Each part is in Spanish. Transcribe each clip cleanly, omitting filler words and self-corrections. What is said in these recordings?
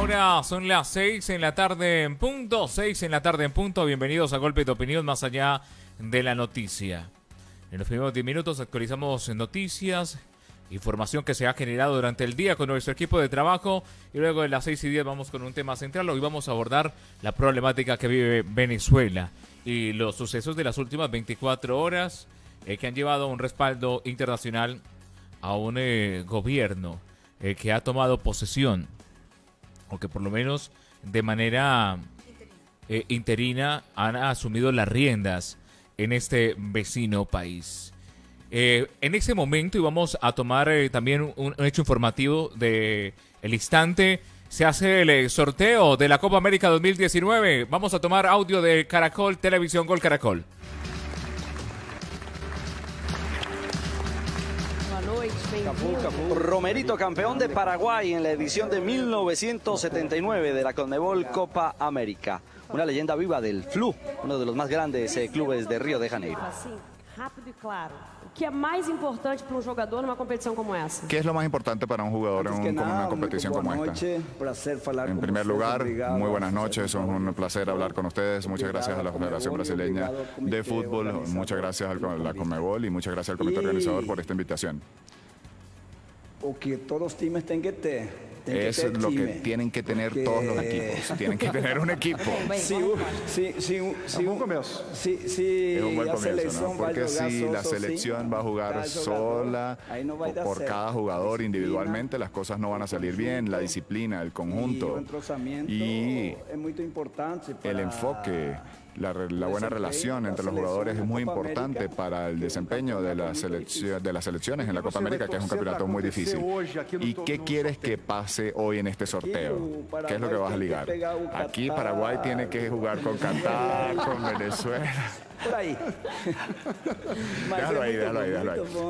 Ahora son las 6 en la tarde en punto, 6 en la tarde en punto. Bienvenidos a Golpe de Opinión más allá de la noticia. En los primeros 10 minutos actualizamos noticias, información que se ha generado durante el día con nuestro equipo de trabajo. Y luego de las 6:10 vamos con un tema central. Hoy vamos a abordar la problemática que vive Venezuela y los sucesos de las últimas 24 horas que han llevado a un respaldo internacional a un gobierno que ha tomado posesión, o que por lo menos de manera interina han asumido las riendas en este vecino país. En ese momento, y vamos a tomar también un hecho informativo de el instante, se hace el sorteo de la Copa América 2019. Vamos a tomar audio de Caracol, Televisión Gol Caracol. Romerito, campeón de Paraguay en la edición de 1979 de la Conmebol Copa América. Una leyenda viva del Flu, uno de los más grandes clubes de Río de Janeiro. Rápido y claro. ¿Qué es más importante para un jugador en una competición como esa? ¿Qué es lo más importante para un jugador en una competición como esta? En primer lugar, muy buenas noches, es un placer hablar con ustedes. Muchas gracias a la Federación Brasileña de Fútbol, muchas gracias a la Conmebol y muchas gracias al comité organizador por esta invitación. O que todos los times tienen que tener. Es lo que tienen que tener todos los equipos. Tienen que tener un equipo. Es un buen comienzo, ¿no? Porque si la selección va a jugar sola o por cada jugador individualmente, las cosas no van a salir bien. La disciplina, el conjunto y el enfoque, la buena relación entre los jugadores es muy importante para el desempeño de las selecciones en la Copa América, que es un campeonato muy difícil. ¿Y qué quieres que pase hoy en este sorteo? ¿Qué es lo que vas a ligar? Aquí Paraguay tiene que jugar con Qatar, con Venezuela. Por ahí. Déjalo ahí.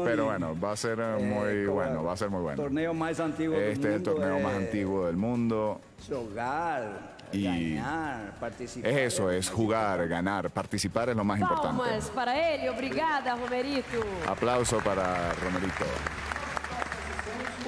Pero bueno, va a ser muy bueno, va a ser muy bueno. Este es el torneo más antiguo del mundo. Y ganar, participar. Eso es jugar, ganar, participar es lo más importante. Palmas para él, obrigada, Romerito. Aplauso para Romerito.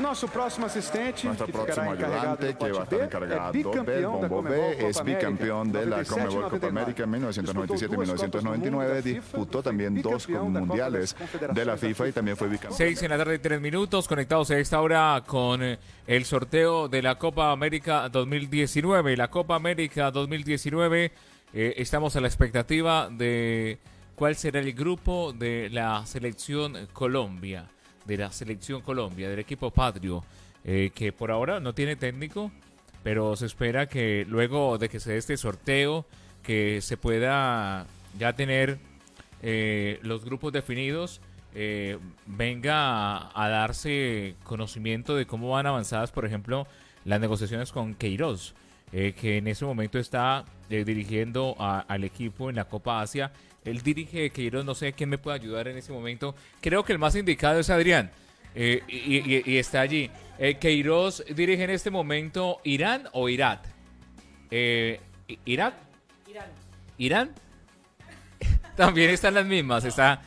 Nuestro próximo ayudante que va a estar encargado del Bombo B es bicampeón de la Conmebol Copa América en 1997 y 1999. Disputó también 2 mundiales de la FIFA y también fue bicampeón. 6 en la tarde, 3 minutos, conectados a esta hora con el sorteo de la Copa América 2019. La Copa América 2019, estamos a la expectativa de cuál será el grupo de la selección Colombia. Del equipo patrio, que por ahora no tiene técnico, pero se espera que luego de que se dé este sorteo, que se pueda ya tener los grupos definidos, venga a darse conocimiento de cómo van avanzadas, por ejemplo, las negociaciones con Queiroz, que en ese momento está dirigiendo al equipo en la Copa Asia. Él dirige Queiroz, no sé quién me puede ayudar en ese momento. Creo que el más indicado es Adrián, y está allí. Queiroz dirige en este momento Irán o Irak. ¿Irak? ¿Irán? También están las mismas, está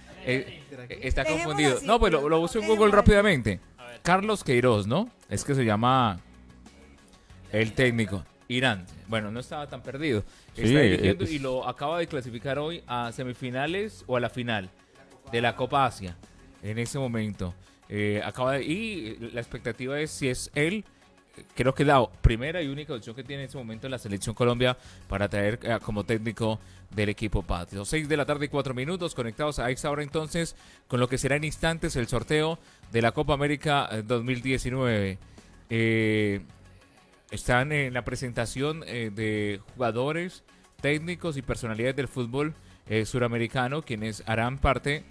confundido. No, pues lo busco en Google rápidamente. Carlos Queiroz, ¿no? Es que se llama el técnico. Irán, bueno, no estaba tan perdido. Está dirigiendo y lo acaba de clasificar hoy a semifinales o a la final de la Copa Asia. En ese momento y la expectativa es si es él. Creo que es la primera y única opción que tiene en ese momento la selección Colombia para traer como técnico del equipo patrio. 6 de la tarde y 4 minutos, conectados a esta hora entonces con lo que será en instantes el sorteo de la Copa América 2019. Están en la presentación de jugadores, técnicos y personalidades del fútbol suramericano, quienes harán parte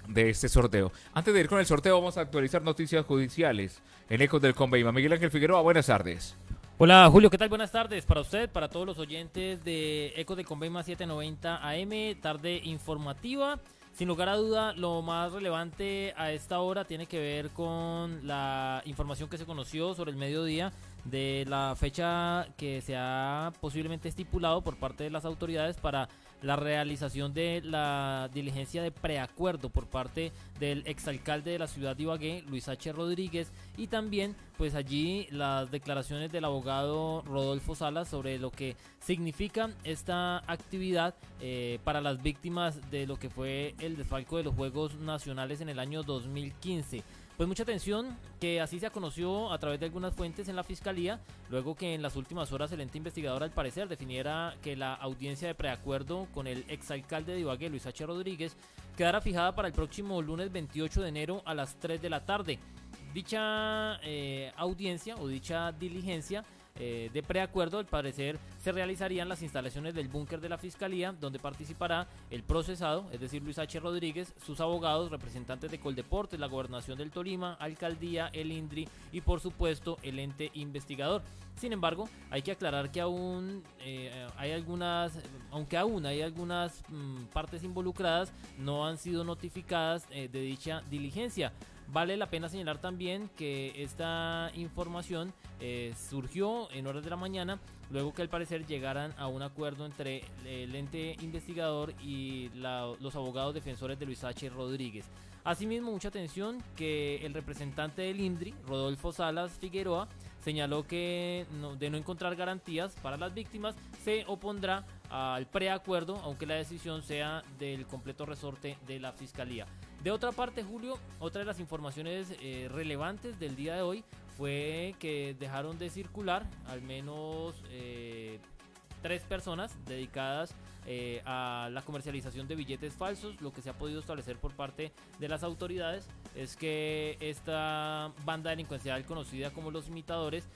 de este sorteo. Antes de ir con el sorteo, vamos a actualizar noticias judiciales en Ecos del Conveima. Miguel Ángel Figueroa, buenas tardes. Hola Julio, ¿qué tal? Buenas tardes para usted, para todos los oyentes de Ecos del Conveima 790 AM, tarde informativa. Sin lugar a duda, lo más relevante a esta hora tiene que ver con la información que se conoció sobre el mediodía de la fecha que se ha posiblemente estipulado por parte de las autoridades para la realización de la diligencia de preacuerdo por parte del exalcalde de la ciudad de Ibagué, Luis H. Rodríguez, y también pues allí las declaraciones del abogado Rodolfo Salas sobre lo que significa esta actividad para las víctimas de lo que fue el desfalco de los Juegos Nacionales en el año 2015. Pues mucha atención, que así se conoció a través de algunas fuentes en la fiscalía, luego que en las últimas horas el ente investigador al parecer definiera que la audiencia de preacuerdo con el exalcalde de Ibagué, Luis H. Rodríguez, quedara fijada para el próximo lunes 28 de enero a las 3 de la tarde. Dicha audiencia o dicha diligencia de preacuerdo, al parecer, se realizaría en las instalaciones del búnker de la Fiscalía, donde participará el procesado, es decir, Luis H. Rodríguez, sus abogados, representantes de Coldeportes, la Gobernación del Tolima, Alcaldía, el INDRI y, por supuesto, el ente investigador. Sin embargo, hay que aclarar que aún hay algunas, aunque aún hay algunas partes involucradas, no han sido notificadas de dicha diligencia. Vale la pena señalar también que esta información surgió en horas de la mañana, luego que al parecer llegaran a un acuerdo entre el ente investigador y los abogados defensores de Luis H. Rodríguez. Asimismo, mucha atención que el representante del INDRI, Rodolfo Salas Figueroa, señaló que de no encontrar garantías para las víctimas, se opondrá al preacuerdo, aunque la decisión sea del completo resorte de la Fiscalía. De otra parte, Julio, otra de las informaciones relevantes del día de hoy fue que dejaron de circular al menos 3 personas dedicadas a la comercialización de billetes falsos. Lo que se ha podido establecer por parte de las autoridades es que esta banda delincuencial conocida como los imitadores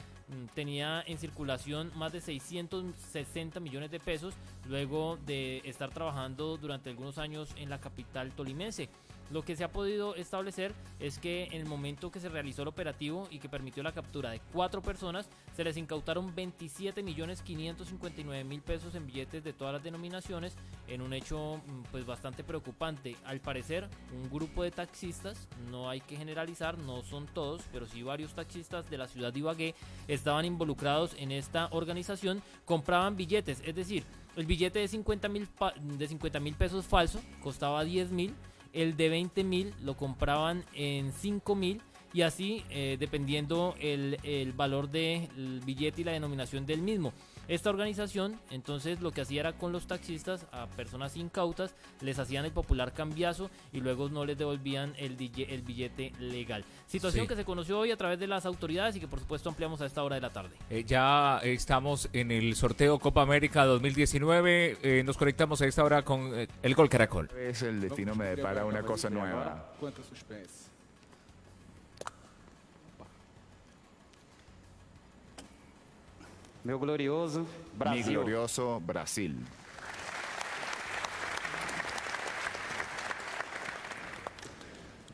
tenía en circulación más de 660 millones de pesos luego de estar trabajando durante algunos años en la capital tolimense. Lo que se ha podido establecer es que en el momento que se realizó el operativo y que permitió la captura de 4 personas, se les incautaron 27.559.000 pesos en billetes de todas las denominaciones, en un hecho pues bastante preocupante. Al parecer, un grupo de taxistas, no hay que generalizar, no son todos, pero sí varios taxistas de la ciudad de Ibagué estaban involucrados en esta organización, compraban billetes, es decir, el billete de 50.000 pesos falso costaba 10.000. El de 20.000 lo compraban en 5.000 y así dependiendo el valor del billete y la denominación del mismo. Esta organización entonces lo que hacía era con los taxistas, a personas incautas, les hacían el popular cambiazo y luego no les devolvían el billete legal. Situación que se conoció hoy a través de las autoridades y que por supuesto ampliamos a esta hora de la tarde. Ya estamos en el sorteo Copa América 2019. Nos conectamos a esta hora con el Gol Caracol. Es el destino me depara una cosa nueva. Meu glorioso Brasil. Mi glorioso Brasil.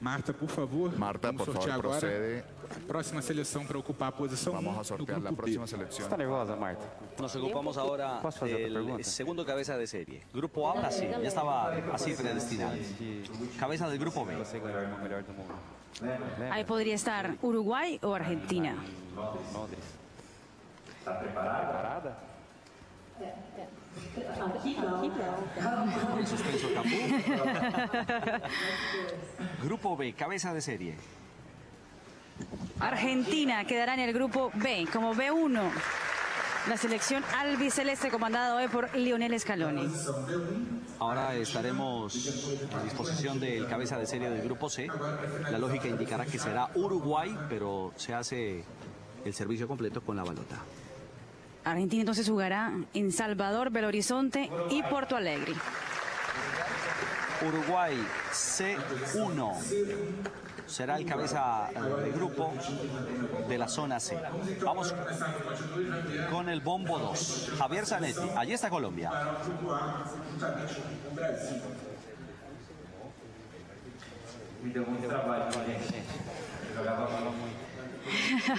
Marta, por favor. Marta, por favor, procede. Próxima selección para ocupar posición. Vamos a sortear la próxima selección. ¿Está nerviosa, Marta? Nos ocupamos ahora del segundo cabeza de serie. Grupo A, Brasil. Ya estaba así predestinado. Cabeza del grupo B. Ahí podría estar Uruguay o Argentina. ¿Está preparada? Aqui não. En suspenso, Capú. Grupo B, cabeza de serie. Argentina quedará en el grupo B, como B1. La selección albiceleste comandada hoy por Lionel Scaloni. Ahora estaremos a disposición del cabeza de serie del grupo C. La lógica indicará que será Uruguay, pero se hace el servicio completo con la balota. Argentina entonces jugará en Salvador, Belo Horizonte y Porto Alegre. Uruguay C1 será el cabeza de grupo de la zona C. Vamos con el bombo 2. Javier Zanetti. Allí está Colombia.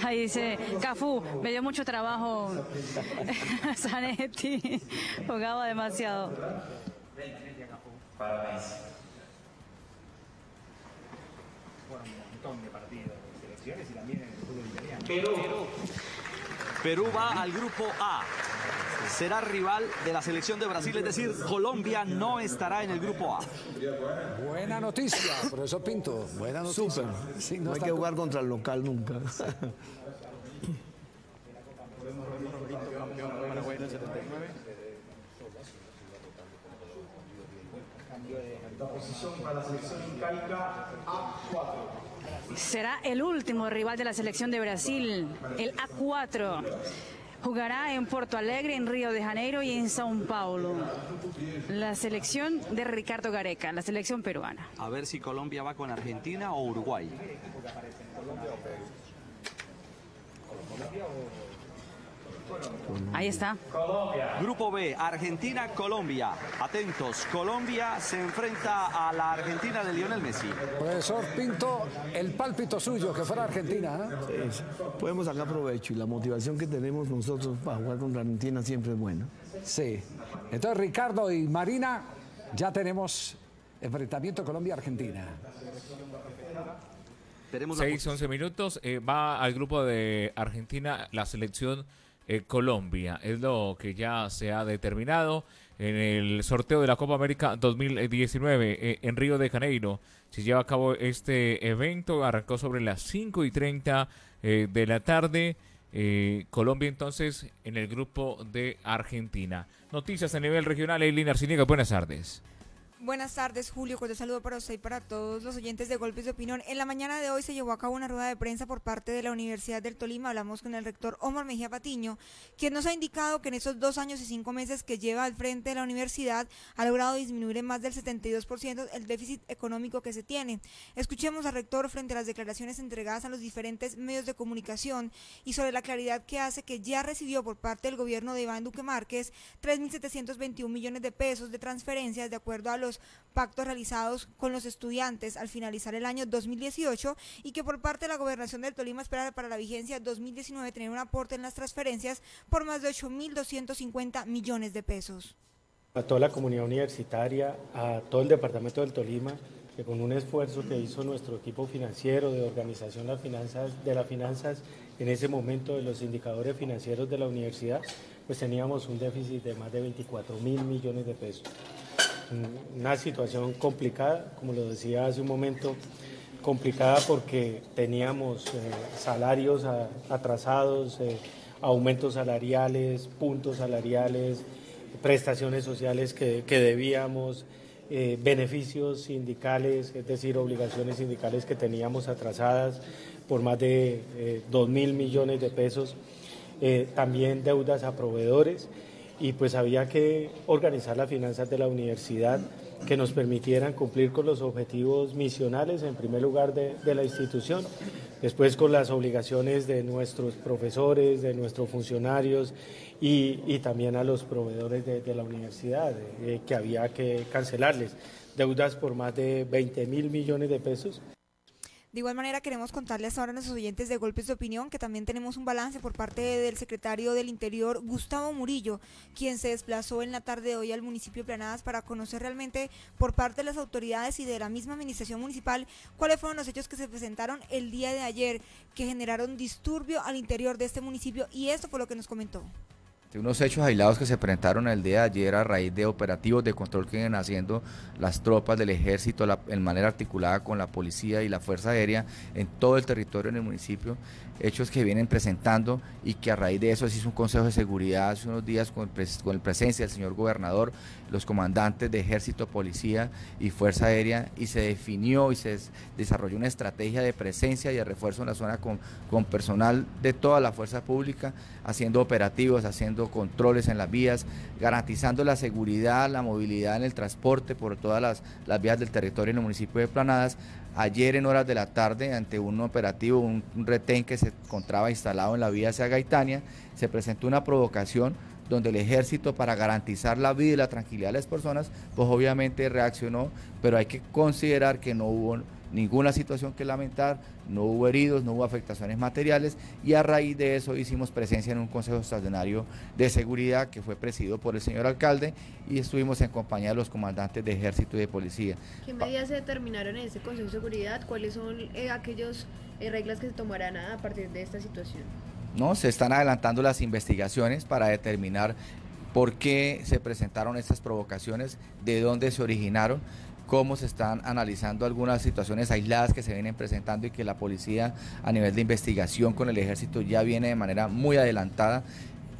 Ahí dice Cafú, me dio mucho trabajo. Zanetti jugaba demasiado. Perú va al grupo A. será rival de la selección de Brasil, es decir, Colombia no estará en el grupo A. Buena noticia, profesor Pinto. Buena noticia. Súper. Sí, no hay que jugar contra el local nunca. Será el último rival de la selección de Brasil, el A4. Jugará en Porto Alegre, en Río de Janeiro y en São Paulo. La selección de Ricardo Gareca, la selección peruana. A ver si Colombia va con Argentina o Uruguay. Ahí está. Grupo B, Argentina, Colombia. Atentos, Colombia se enfrenta a la Argentina de Lionel Messi. Profesor Pinto, el pálpito suyo, que fuera Argentina, ¿eh? Sí, podemos sacar provecho y la motivación que tenemos nosotros para jugar contra Argentina siempre es buena. Sí. Entonces, Ricardo y Marina, ya tenemos enfrentamiento Colombia-Argentina. 6-11 minutos. Va al grupo de Argentina la selección Colombia. Es lo que ya se ha determinado en el sorteo de la Copa América 2019 en Río de Janeiro. Se lleva a cabo este evento. Arrancó sobre las 5:30 de la tarde. Colombia entonces en el grupo de Argentina. Noticias a nivel regional. Eileen Arciniega, buenas tardes. Buenas tardes, Julio. Cordial saludo para usted y para todos los oyentes de Golpes de Opinión. En la mañana de hoy se llevó a cabo una rueda de prensa por parte de la Universidad del Tolima. Hablamos con el rector Omar Mejía Patiño, quien nos ha indicado que en esos 2 años y 5 meses que lleva al frente de la universidad ha logrado disminuir en más del 72% el déficit económico que se tiene. Escuchemos al rector frente a las declaraciones entregadas a los diferentes medios de comunicación y sobre la claridad que hace que ya recibió por parte del gobierno de Iván Duque Márquez 3.721 millones de pesos de transferencias de acuerdo a los pactos realizados con los estudiantes al finalizar el año 2018 y que por parte de la Gobernación del Tolima espera para la vigencia 2019 tener un aporte en las transferencias por más de 8.250 millones de pesos. A toda la comunidad universitaria, a todo el departamento del Tolima, que con un esfuerzo que hizo nuestro equipo financiero de organización de las finanzas en ese momento de los indicadores financieros de la universidad, pues teníamos un déficit de más de 24.000 millones de pesos. Una situación complicada, como lo decía hace un momento, complicada porque teníamos salarios atrasados, aumentos salariales, puntos salariales, prestaciones sociales que debíamos, beneficios sindicales, es decir, obligaciones sindicales que teníamos atrasadas por más de 2.000 millones de pesos, también deudas a proveedores. Y pues había que organizar las finanzas de la universidad que nos permitieran cumplir con los objetivos misionales, en primer lugar de la institución, después con las obligaciones de nuestros profesores, de nuestros funcionarios y también a los proveedores de la universidad, que había que cancelarles deudas por más de 20.000 millones de pesos. De igual manera queremos contarles ahora a nuestros oyentes de Golpes de Opinión que también tenemos un balance por parte del secretario del Interior, Gustavo Murillo, quien se desplazó en la tarde de hoy al municipio de Planadas para conocer realmente por parte de las autoridades y de la misma administración municipal cuáles fueron los hechos que se presentaron el día de ayer que generaron disturbio al interior de este municipio, y esto fue lo que nos comentó. Unos hechos aislados que se presentaron el día de ayer a raíz de operativos de control que vienen haciendo las tropas del ejército en manera articulada con la policía y la fuerza aérea en todo el territorio en el municipio, hechos que vienen presentando y que a raíz de eso se hizo un consejo de seguridad hace unos días con la presencia del señor gobernador, los comandantes de ejército, policía y fuerza aérea, y se definió y se desarrolló una estrategia de presencia y de refuerzo en la zona con personal de toda la fuerza pública, haciendo operativos, haciendo controles en las vías, garantizando la seguridad, la movilidad en el transporte por todas las vías del territorio en el municipio de Planadas. Ayer en horas de la tarde, ante un operativo, un retén que se encontraba instalado en la vía hacia Gaitania, se presentó una provocación donde el ejército, para garantizar la vida y la tranquilidad de las personas, pues obviamente reaccionó, pero hay que considerar que no hubo ninguna situación que lamentar, no hubo heridos, no hubo afectaciones materiales, y a raíz de eso hicimos presencia en un consejo extraordinario de seguridad que fue presidido por el señor alcalde, y estuvimos en compañía de los comandantes de ejército y de policía. ¿Qué medidas se determinaron en este consejo de seguridad? ¿Cuáles son aquellas reglas que se tomarán a partir de esta situación? No, se están adelantando las investigaciones para determinar por qué se presentaron estas provocaciones, de dónde se originaron, cómo se están analizando algunas situaciones aisladas que se vienen presentando y que la policía a nivel de investigación con el ejército ya viene de manera muy adelantada.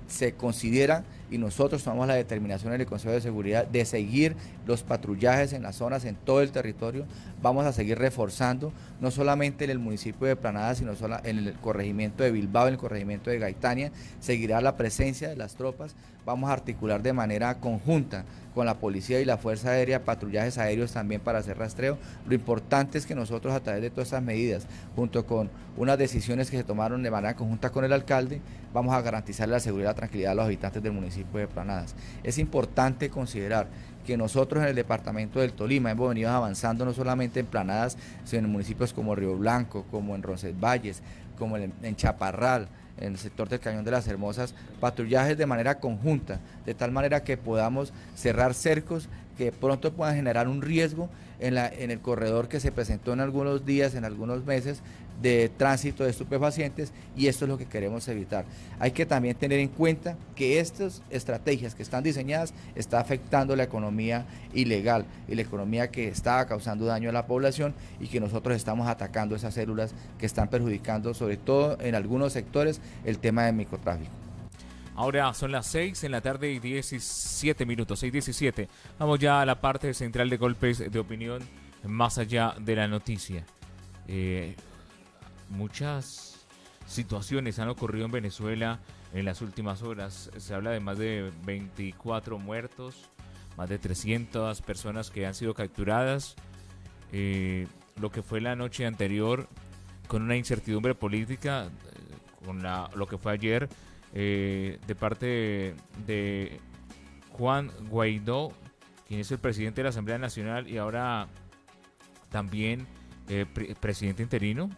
Se considera, y nosotros tomamos la determinación en el Consejo de Seguridad, de seguir los patrullajes en las zonas, en todo el territorio. Vamos a seguir reforzando, no solamente en el municipio de Planada, sino en el corregimiento de Bilbao, en el corregimiento de Gaitania. Seguirá la presencia de las tropas. Vamos a articular de manera conjunta con la policía y la Fuerza Aérea, patrullajes aéreos también para hacer rastreo. Lo importante es que nosotros, a través de todas estas medidas, junto con unas decisiones que se tomaron de manera conjunta con el alcalde, vamos a garantizar la seguridad y la tranquilidad a los habitantes del municipio de Planadas. Es importante considerar que nosotros en el departamento del Tolima hemos venido avanzando no solamente en Planadas, sino en municipios como Río Blanco, como en Roncesvalles, como en Chaparral, en el sector del Cañón de las Hermosas, patrullajes de manera conjunta, de tal manera que podamos cerrar cercos que pronto puedan generar un riesgo en el corredor que se presentó en algunos días, en algunos meses, de tránsito de estupefacientes, y esto es lo que queremos evitar. Hay que también tener en cuenta que estas estrategias que están diseñadas están afectando la economía ilegal y la economía que está causando daño a la población, y que nosotros estamos atacando esas células que están perjudicando, sobre todo en algunos sectores, el tema del microtráfico. Ahora son las 6 en la tarde y 17 minutos, 6:17. Vamos ya a la parte central de golpes de opinión, más allá de la noticia. Muchas situaciones han ocurrido en Venezuela en las últimas horas. Se habla de más de 24 muertos, más de 300 personas que han sido capturadas. Lo que fue la noche anterior, con una incertidumbre política, con lo que fue ayer, de parte de Juan Guaidó, quien es el presidente de la Asamblea Nacional y ahora también presidente interino.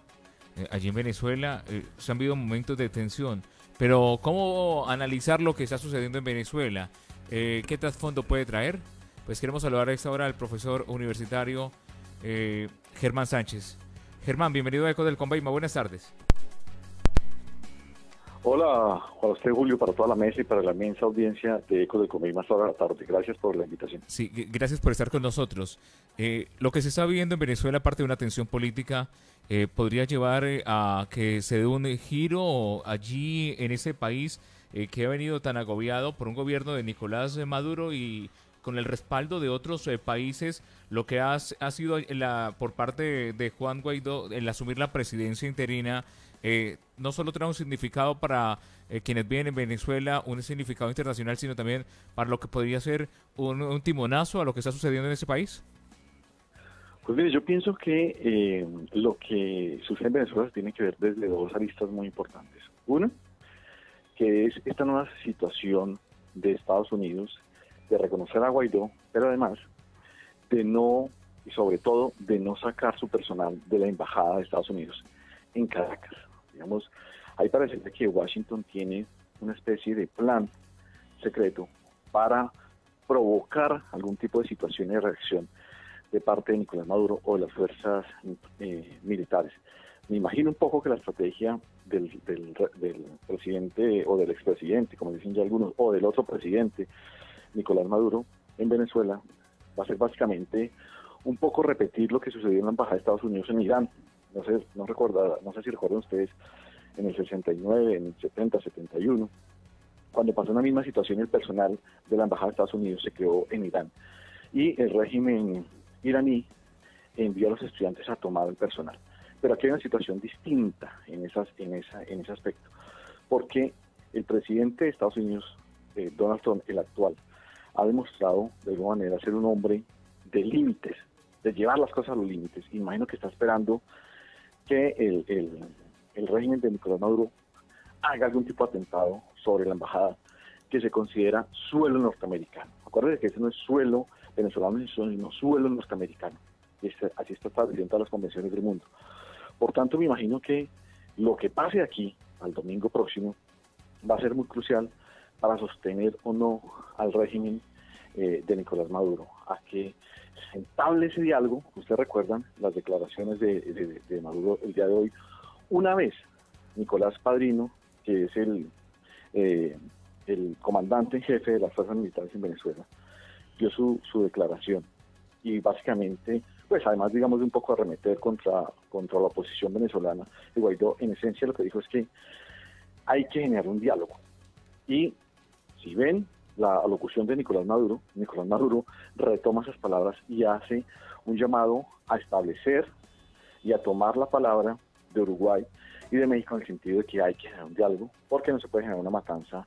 Allí en Venezuela se han habido momentos de tensión, pero ¿cómo analizar lo que está sucediendo en Venezuela? ¿Qué trasfondo puede traer? Pues queremos saludar a esta hora al profesor universitario Germán Sánchez. Germán, bienvenido a Eco del Conveima, buenas tardes. Hola, para usted, Julio, para toda la mesa y para la inmensa audiencia de Eco del Conveima hasta la tarde. Gracias por la invitación. Sí, gracias por estar con nosotros. Lo que se está viviendo en Venezuela, aparte de una tensión política, podría llevar a que se dé un giro allí en ese país que ha venido tan agobiado por un gobierno de Nicolás Maduro y con el respaldo de otros países, lo que ha sido por parte de Juan Guaidó el asumir la presidencia interina. No solo trae un significado para quienes viven en Venezuela, un significado internacional, sino también para lo que podría ser un timonazo a lo que está sucediendo en ese país. Pues mire, yo pienso que lo que sucede en Venezuela tiene que ver desde dos aristas muy importantes. Una, que es esta nueva situación de Estados Unidos de reconocer a Guaidó, pero además de no, y sobre todo, de no sacar su personal de la Embajada de Estados Unidos en Caracas. Digamos, ahí parece que Washington tiene una especie de plan secreto para provocar algún tipo de situación y reacción de parte de Nicolás Maduro o de las fuerzas militares. Me imagino un poco que la estrategia del presidente o del expresidente, como dicen ya algunos, o del otro presidente, Nicolás Maduro, en Venezuela, va a ser básicamente un poco repetir lo que sucedió en la Embajada de Estados Unidos en Irán. No sé si recuerdan ustedes, en el 69, en el 70, 71, cuando pasó una misma situación, el personal de la Embajada de Estados Unidos se quedó en Irán y el régimen iraní envió a los estudiantes a tomar el personal. Pero aquí hay una situación distinta en ese aspecto, porque el presidente de Estados Unidos, Donald Trump, el actual, ha demostrado de alguna manera ser un hombre de límites, de llevar las cosas a los límites. Imagino que está esperando que el régimen de Nicolás Maduro haga algún tipo de atentado sobre la embajada que se considera suelo norteamericano. Acuérdense que ese no es suelo venezolano, sino suelo norteamericano. Y así está establecido en todas las convenciones del mundo. Por tanto, me imagino que lo que pase aquí al domingo próximo va a ser muy crucial para sostener o no al régimen de Nicolás Maduro, a que se entable ese diálogo. Ustedes recuerdan las declaraciones de Maduro el día de hoy. Una vez Nicolás Padrino, que es el el comandante en jefe de las fuerzas militares en Venezuela dio su declaración y básicamente, pues además digamos de un poco arremeter contra la oposición venezolana, Guaidó en esencia lo que dijo es que hay que generar un diálogo. Y si ven la alocución de Nicolás Maduro retoma esas palabras y hace un llamado a establecer y a tomar la palabra de Uruguay y de México en el sentido de que hay que generar un diálogo, porque no se puede generar una matanza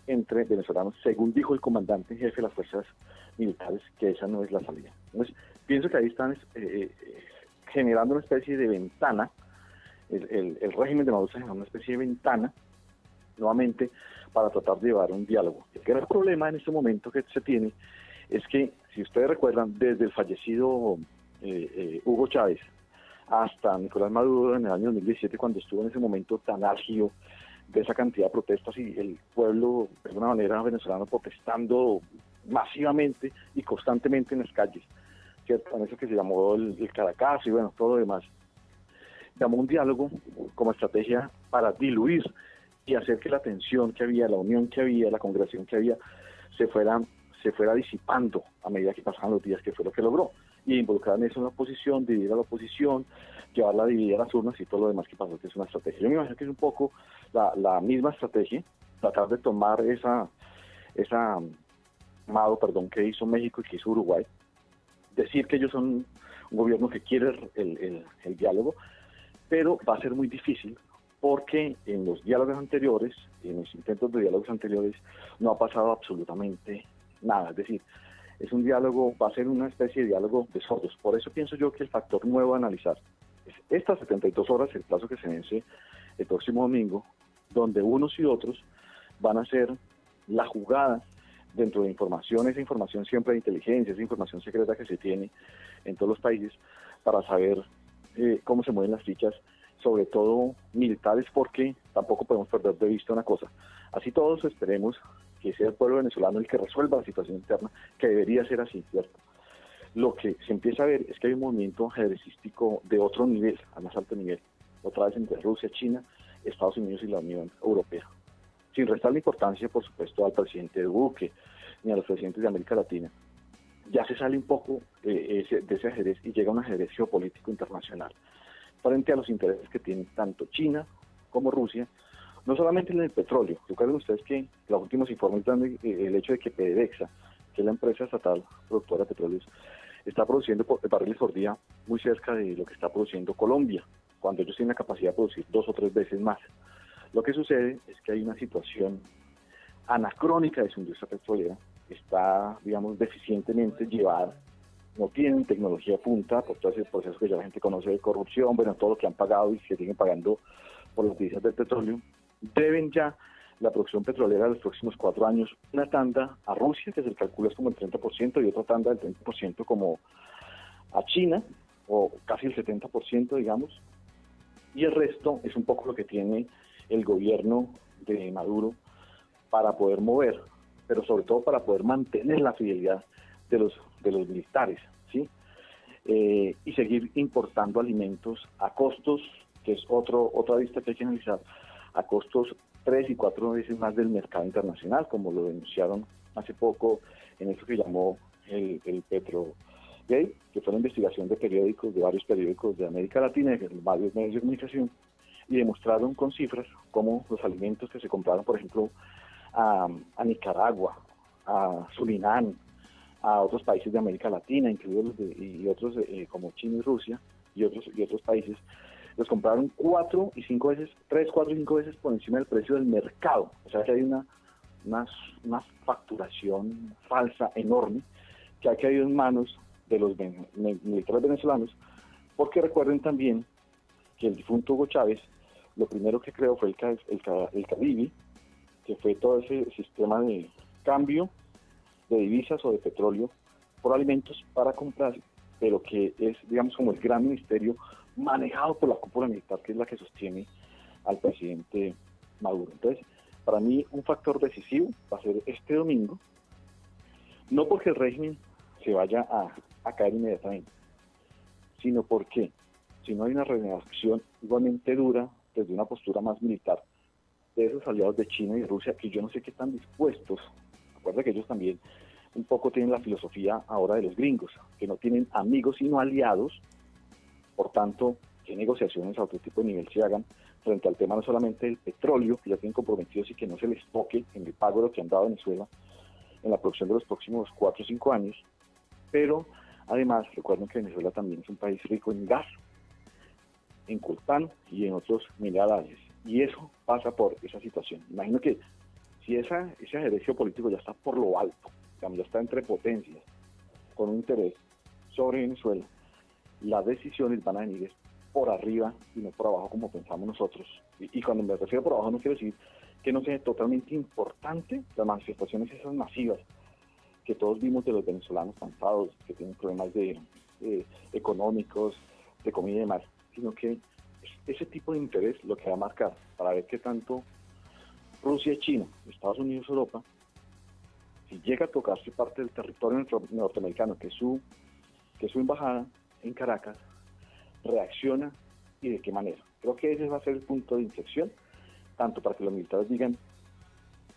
entre venezolanos, según dijo el comandante en jefe de las fuerzas militares, que esa no es la salida. Entonces, pienso que ahí están generando una especie de ventana, el régimen de Maduro está generando una especie de ventana, nuevamente, para tratar de llevar un diálogo. El gran problema en este momento que se tiene es que, si ustedes recuerdan, desde el fallecido Hugo Chávez hasta Nicolás Maduro en el año 2017, cuando estuvo en ese momento tan álgido de esa cantidad de protestas y el pueblo, de alguna manera, venezolano protestando masivamente y constantemente en las calles, ¿cierto? En eso que se llamó el Caracas y bueno, todo lo demás. Llamó un diálogo como estrategia para diluir y hacer que la tensión que había, la unión que había, la congregación que había, se fuera disipando a medida que pasaban los días, que fue lo que logró. Y involucrar en eso una oposición, dividir a la oposición, llevarla a dividir a las urnas y todo lo demás que pasó, que es una estrategia. Yo me imagino que es un poco la misma estrategia, tratar de tomar esa que hizo México y que hizo Uruguay, decir que ellos son un gobierno que quiere el diálogo, pero va a ser muy difícil porque en los diálogos anteriores, en los intentos de diálogos anteriores, no ha pasado absolutamente nada. Es decir, es un diálogo, va a ser una especie de diálogo de sordos. Por eso pienso yo que el factor nuevo a analizar es estas 72 horas, el plazo que se vence el próximo domingo, donde unos y otros van a hacer la jugada dentro de información, esa información siempre de inteligencia, esa información secreta que se tiene en todos los países, para saber cómo se mueven las fichas, sobre todo militares, porque tampoco podemos perder de vista una cosa. Así todos esperemos que sea el pueblo venezolano el que resuelva la situación interna, que debería ser así, ¿cierto? Lo que se empieza a ver es que hay un movimiento ajedrecístico de otro nivel, a más alto nivel, otra vez entre Rusia, China, Estados Unidos y la Unión Europea. Sin restarle importancia, por supuesto, al presidente Duque ni a los presidentes de América Latina. Ya se sale un poco de ese ajedrez y llega a un ajedrez geopolítico internacional frente a los intereses que tienen tanto China como Rusia, no solamente en el petróleo. Recuerden ustedes que los últimos informes dan el hecho de que PDVSA, que es la empresa estatal productora de petróleos, está produciendo barriles por día muy cerca de lo que está produciendo Colombia, cuando ellos tienen la capacidad de producir 2 o 3 veces más. Lo que sucede es que hay una situación anacrónica de su industria petrolera, está, digamos, deficientemente llevada, no tienen tecnología punta por todo ese proceso que ya la gente conoce de corrupción, bueno, todo lo que han pagado y que siguen pagando por las divisas del petróleo. Deben ya la producción petrolera de los próximos 4 años una tanda a Rusia, que se calcula es como el 30%, y otra tanda del 30% como a China, o casi el 70%, digamos, y el resto es un poco lo que tiene el gobierno de Maduro para poder mover, pero sobre todo para poder mantener la fidelidad de los militares, ¿sí? Y seguir importando alimentos a costos, que es otra vista que hay que analizar, a costos 3 y 4 veces más del mercado internacional, como lo denunciaron hace poco en eso que llamó el Petrogate, que fue una investigación de varios periódicos de América Latina, de varios medios de comunicación, y demostraron con cifras cómo los alimentos que se compraron, por ejemplo, a Nicaragua, a Surinam, a otros países de América Latina, incluidos y otros como China y Rusia y otros países, los compraron 3, 4 y 5 veces por encima del precio del mercado. O sea que hay una facturación falsa enorme que ha caído en manos de los militares venezolanos, porque recuerden también que el difunto Hugo Chávez, lo primero que creó fue el Caribe, que fue todo ese sistema de cambio de divisas o de petróleo por alimentos para comprar, pero que es, digamos, como el gran ministerio manejado por la cúpula militar, que es la que sostiene al presidente Maduro. Entonces, para mí, un factor decisivo va a ser este domingo, no porque el régimen se vaya a caer inmediatamente, sino porque, si no hay una reacción igualmente dura desde una postura más militar, de esos aliados de China y de Rusia, que yo no sé qué están dispuestos. Recuerda que ellos también un poco tienen la filosofía ahora de los gringos, que no tienen amigos sino aliados. Por tanto, qué negociaciones a otro tipo de nivel se hagan frente al tema no solamente del petróleo, que ya tienen comprometidos y que no se les toque en el pago de lo que han dado a Venezuela en la producción de los próximos 4 o 5 años, pero además recuerden que Venezuela también es un país rico en gas, en coltán y en otros minerales, y eso pasa por esa situación. Imagino que si ese ajedrez geopolítico ya está por lo alto, ya está entre potencias, con un interés sobre Venezuela, las decisiones van a venir por arriba y no por abajo como pensamos nosotros. Y cuando me refiero por abajo no quiero decir que no sea totalmente importante las manifestaciones esas masivas que todos vimos de los venezolanos cansados, que tienen problemas económicos, de comida y demás, sino que ese tipo de interés lo que va a marcar para ver qué tanto Rusia y China, Estados Unidos, Europa, si llega a tocarse parte del territorio norteamericano, que es su embajada en Caracas, reacciona y de qué manera. Creo que ese va a ser el punto de inflexión, tanto para que los militares digan,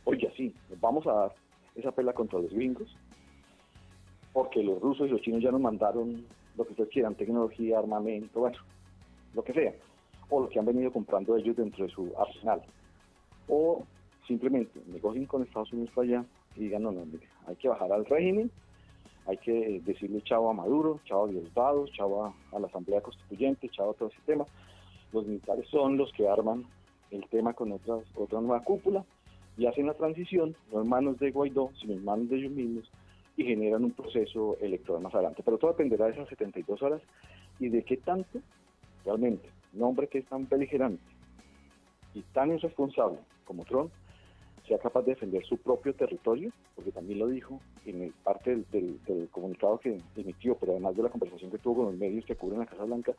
oye, sí, nos vamos a dar esa pela contra los gringos, porque los rusos y los chinos ya nos mandaron lo que ustedes quieran, tecnología, armamento, bueno, lo que sea, o lo que han venido comprando ellos dentro de su arsenal, o simplemente negocien con Estados Unidos para allá y digan, no, mire, hay que bajar al régimen, hay que decirle chao a Maduro, chao a Diosdado, chao a la Asamblea Constituyente, chao a todo ese tema. Los militares son los que arman el tema con otra nueva cúpula y hacen la transición, no en manos de Guaidó, sino en manos de ellos mismos, y generan un proceso electoral más adelante. Pero todo dependerá de esas 72 horas y de qué tanto realmente un hombre que es tan beligerante y tan irresponsable como Trump sea capaz de defender su propio territorio, porque también lo dijo en parte del comunicado que emitió, pero además de la conversación que tuvo con los medios que cubren la Casa Blanca,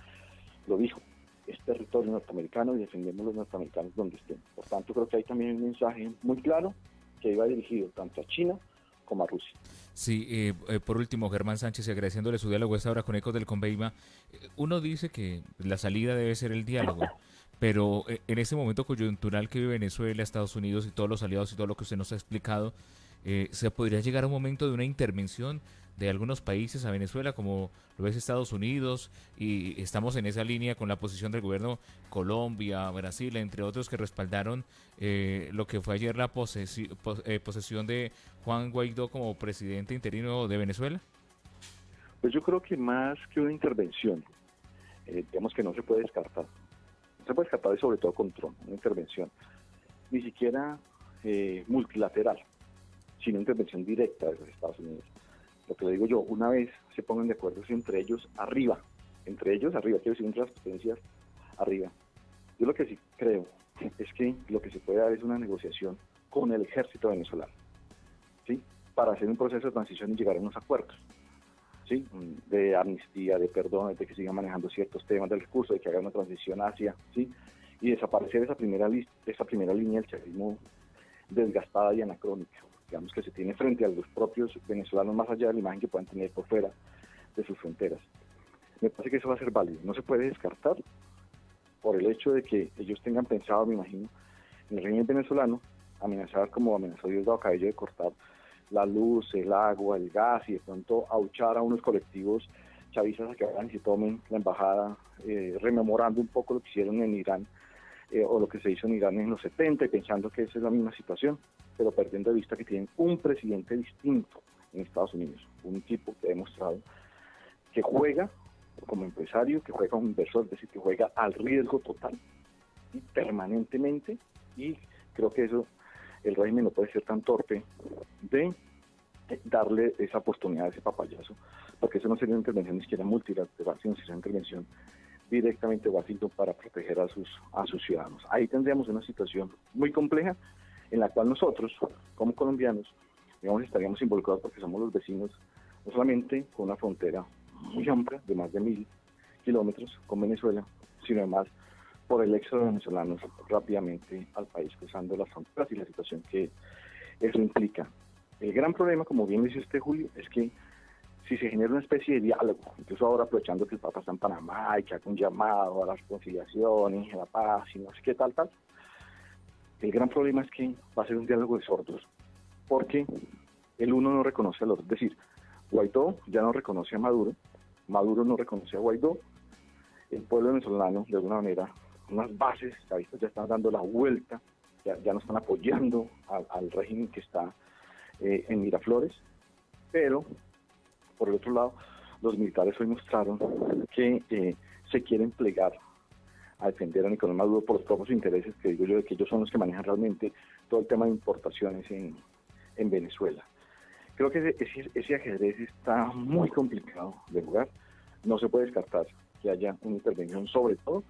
lo dijo, es territorio norteamericano y defendemos los norteamericanos donde estén. Por tanto, creo que hay también un mensaje muy claro que iba dirigido tanto a China como a Rusia. Sí, por último, Germán Sánchez, y agradeciéndole su diálogo esta hora con Ecos del Conveima, uno dice que la salida debe ser el diálogo, pero en este momento coyuntural que vive Venezuela, Estados Unidos y todos los aliados y todo lo que usted nos ha explicado, ¿se podría llegar a un momento de una intervención de algunos países a Venezuela, como lo es Estados Unidos, y estamos en esa línea con la posición del gobierno Colombia, Brasil, entre otros, que respaldaron lo que fue ayer la posesión de Juan Guaidó como presidente interino de Venezuela? Pues yo creo que más que una intervención, digamos que no se puede descartar. No se puede descartar, y sobre todo con Trump, una intervención, ni siquiera multilateral, sino intervención directa de los Estados Unidos. Lo que le digo yo, una vez se pongan de acuerdo entre ellos arriba, quiero decir, entre las potencias arriba. Yo lo que sí creo es que lo que se puede dar es una negociación con el ejército venezolano, ¿sí? Para hacer un proceso de transición y llegar a unos acuerdos, ¿sí? De amnistía, de perdón, de que sigan manejando ciertos temas del recurso, de que haga una transición hacia, ¿sí? Y desaparecer esa primera línea del chavismo desgastada y anacrónica, digamos, que se tiene frente a los propios venezolanos, más allá de la imagen que puedan tener por fuera de sus fronteras. Me parece que eso va a ser válido, no se puede descartar por el hecho de que ellos tengan pensado, me imagino, en el régimen venezolano, amenazar como amenazó Diosdado Cabello de cortar la luz, el agua, el gas, y de pronto ahuchar a unos colectivos chavistas a que vayan y se tomen la embajada, rememorando un poco lo que hicieron en Irán, o lo que se hizo en Irán en los 70, y pensando que esa es la misma situación, pero perdiendo de vista que tienen un presidente distinto en Estados Unidos, un tipo que ha demostrado que juega como empresario, que juega como inversor, es decir, que juega al riesgo total y permanentemente, y creo que eso el régimen no puede ser tan torpe de darle esa oportunidad, ese papayazo, porque eso no sería una intervención ni siquiera multilateral, sino sería una intervención directamente de Washington para proteger a sus ciudadanos. Ahí tendríamos una situación muy compleja en la cual nosotros, como colombianos, digamos, estaríamos involucrados porque somos los vecinos, no solamente con una frontera muy amplia de más de 1000 kilómetros con Venezuela, sino además por el éxodo de venezolanos rápidamente al país, cruzando las fronteras y la situación que eso implica. El gran problema, como bien dice usted, Julio, es que si se genera una especie de diálogo, incluso ahora aprovechando que el Papa está en Panamá y que haga un llamado a la reconciliación y a la paz y no sé qué tal, el gran problema es que va a ser un diálogo de sordos, porque el uno no reconoce al otro. Es decir, Guaidó ya no reconoce a Maduro, Maduro no reconoce a Guaidó, el pueblo venezolano, de alguna manera, unas bases ya están dando la vuelta, ya no están apoyando al régimen que está en Miraflores, pero por el otro lado, los militares hoy mostraron que se quieren plegar a defender a Nicolás Maduro por los propios intereses, que digo yo, de que ellos son los que manejan realmente todo el tema de importaciones en Venezuela. Creo que ese ajedrez está muy complicado de jugar. No se puede descartar que haya una intervención, sobre todo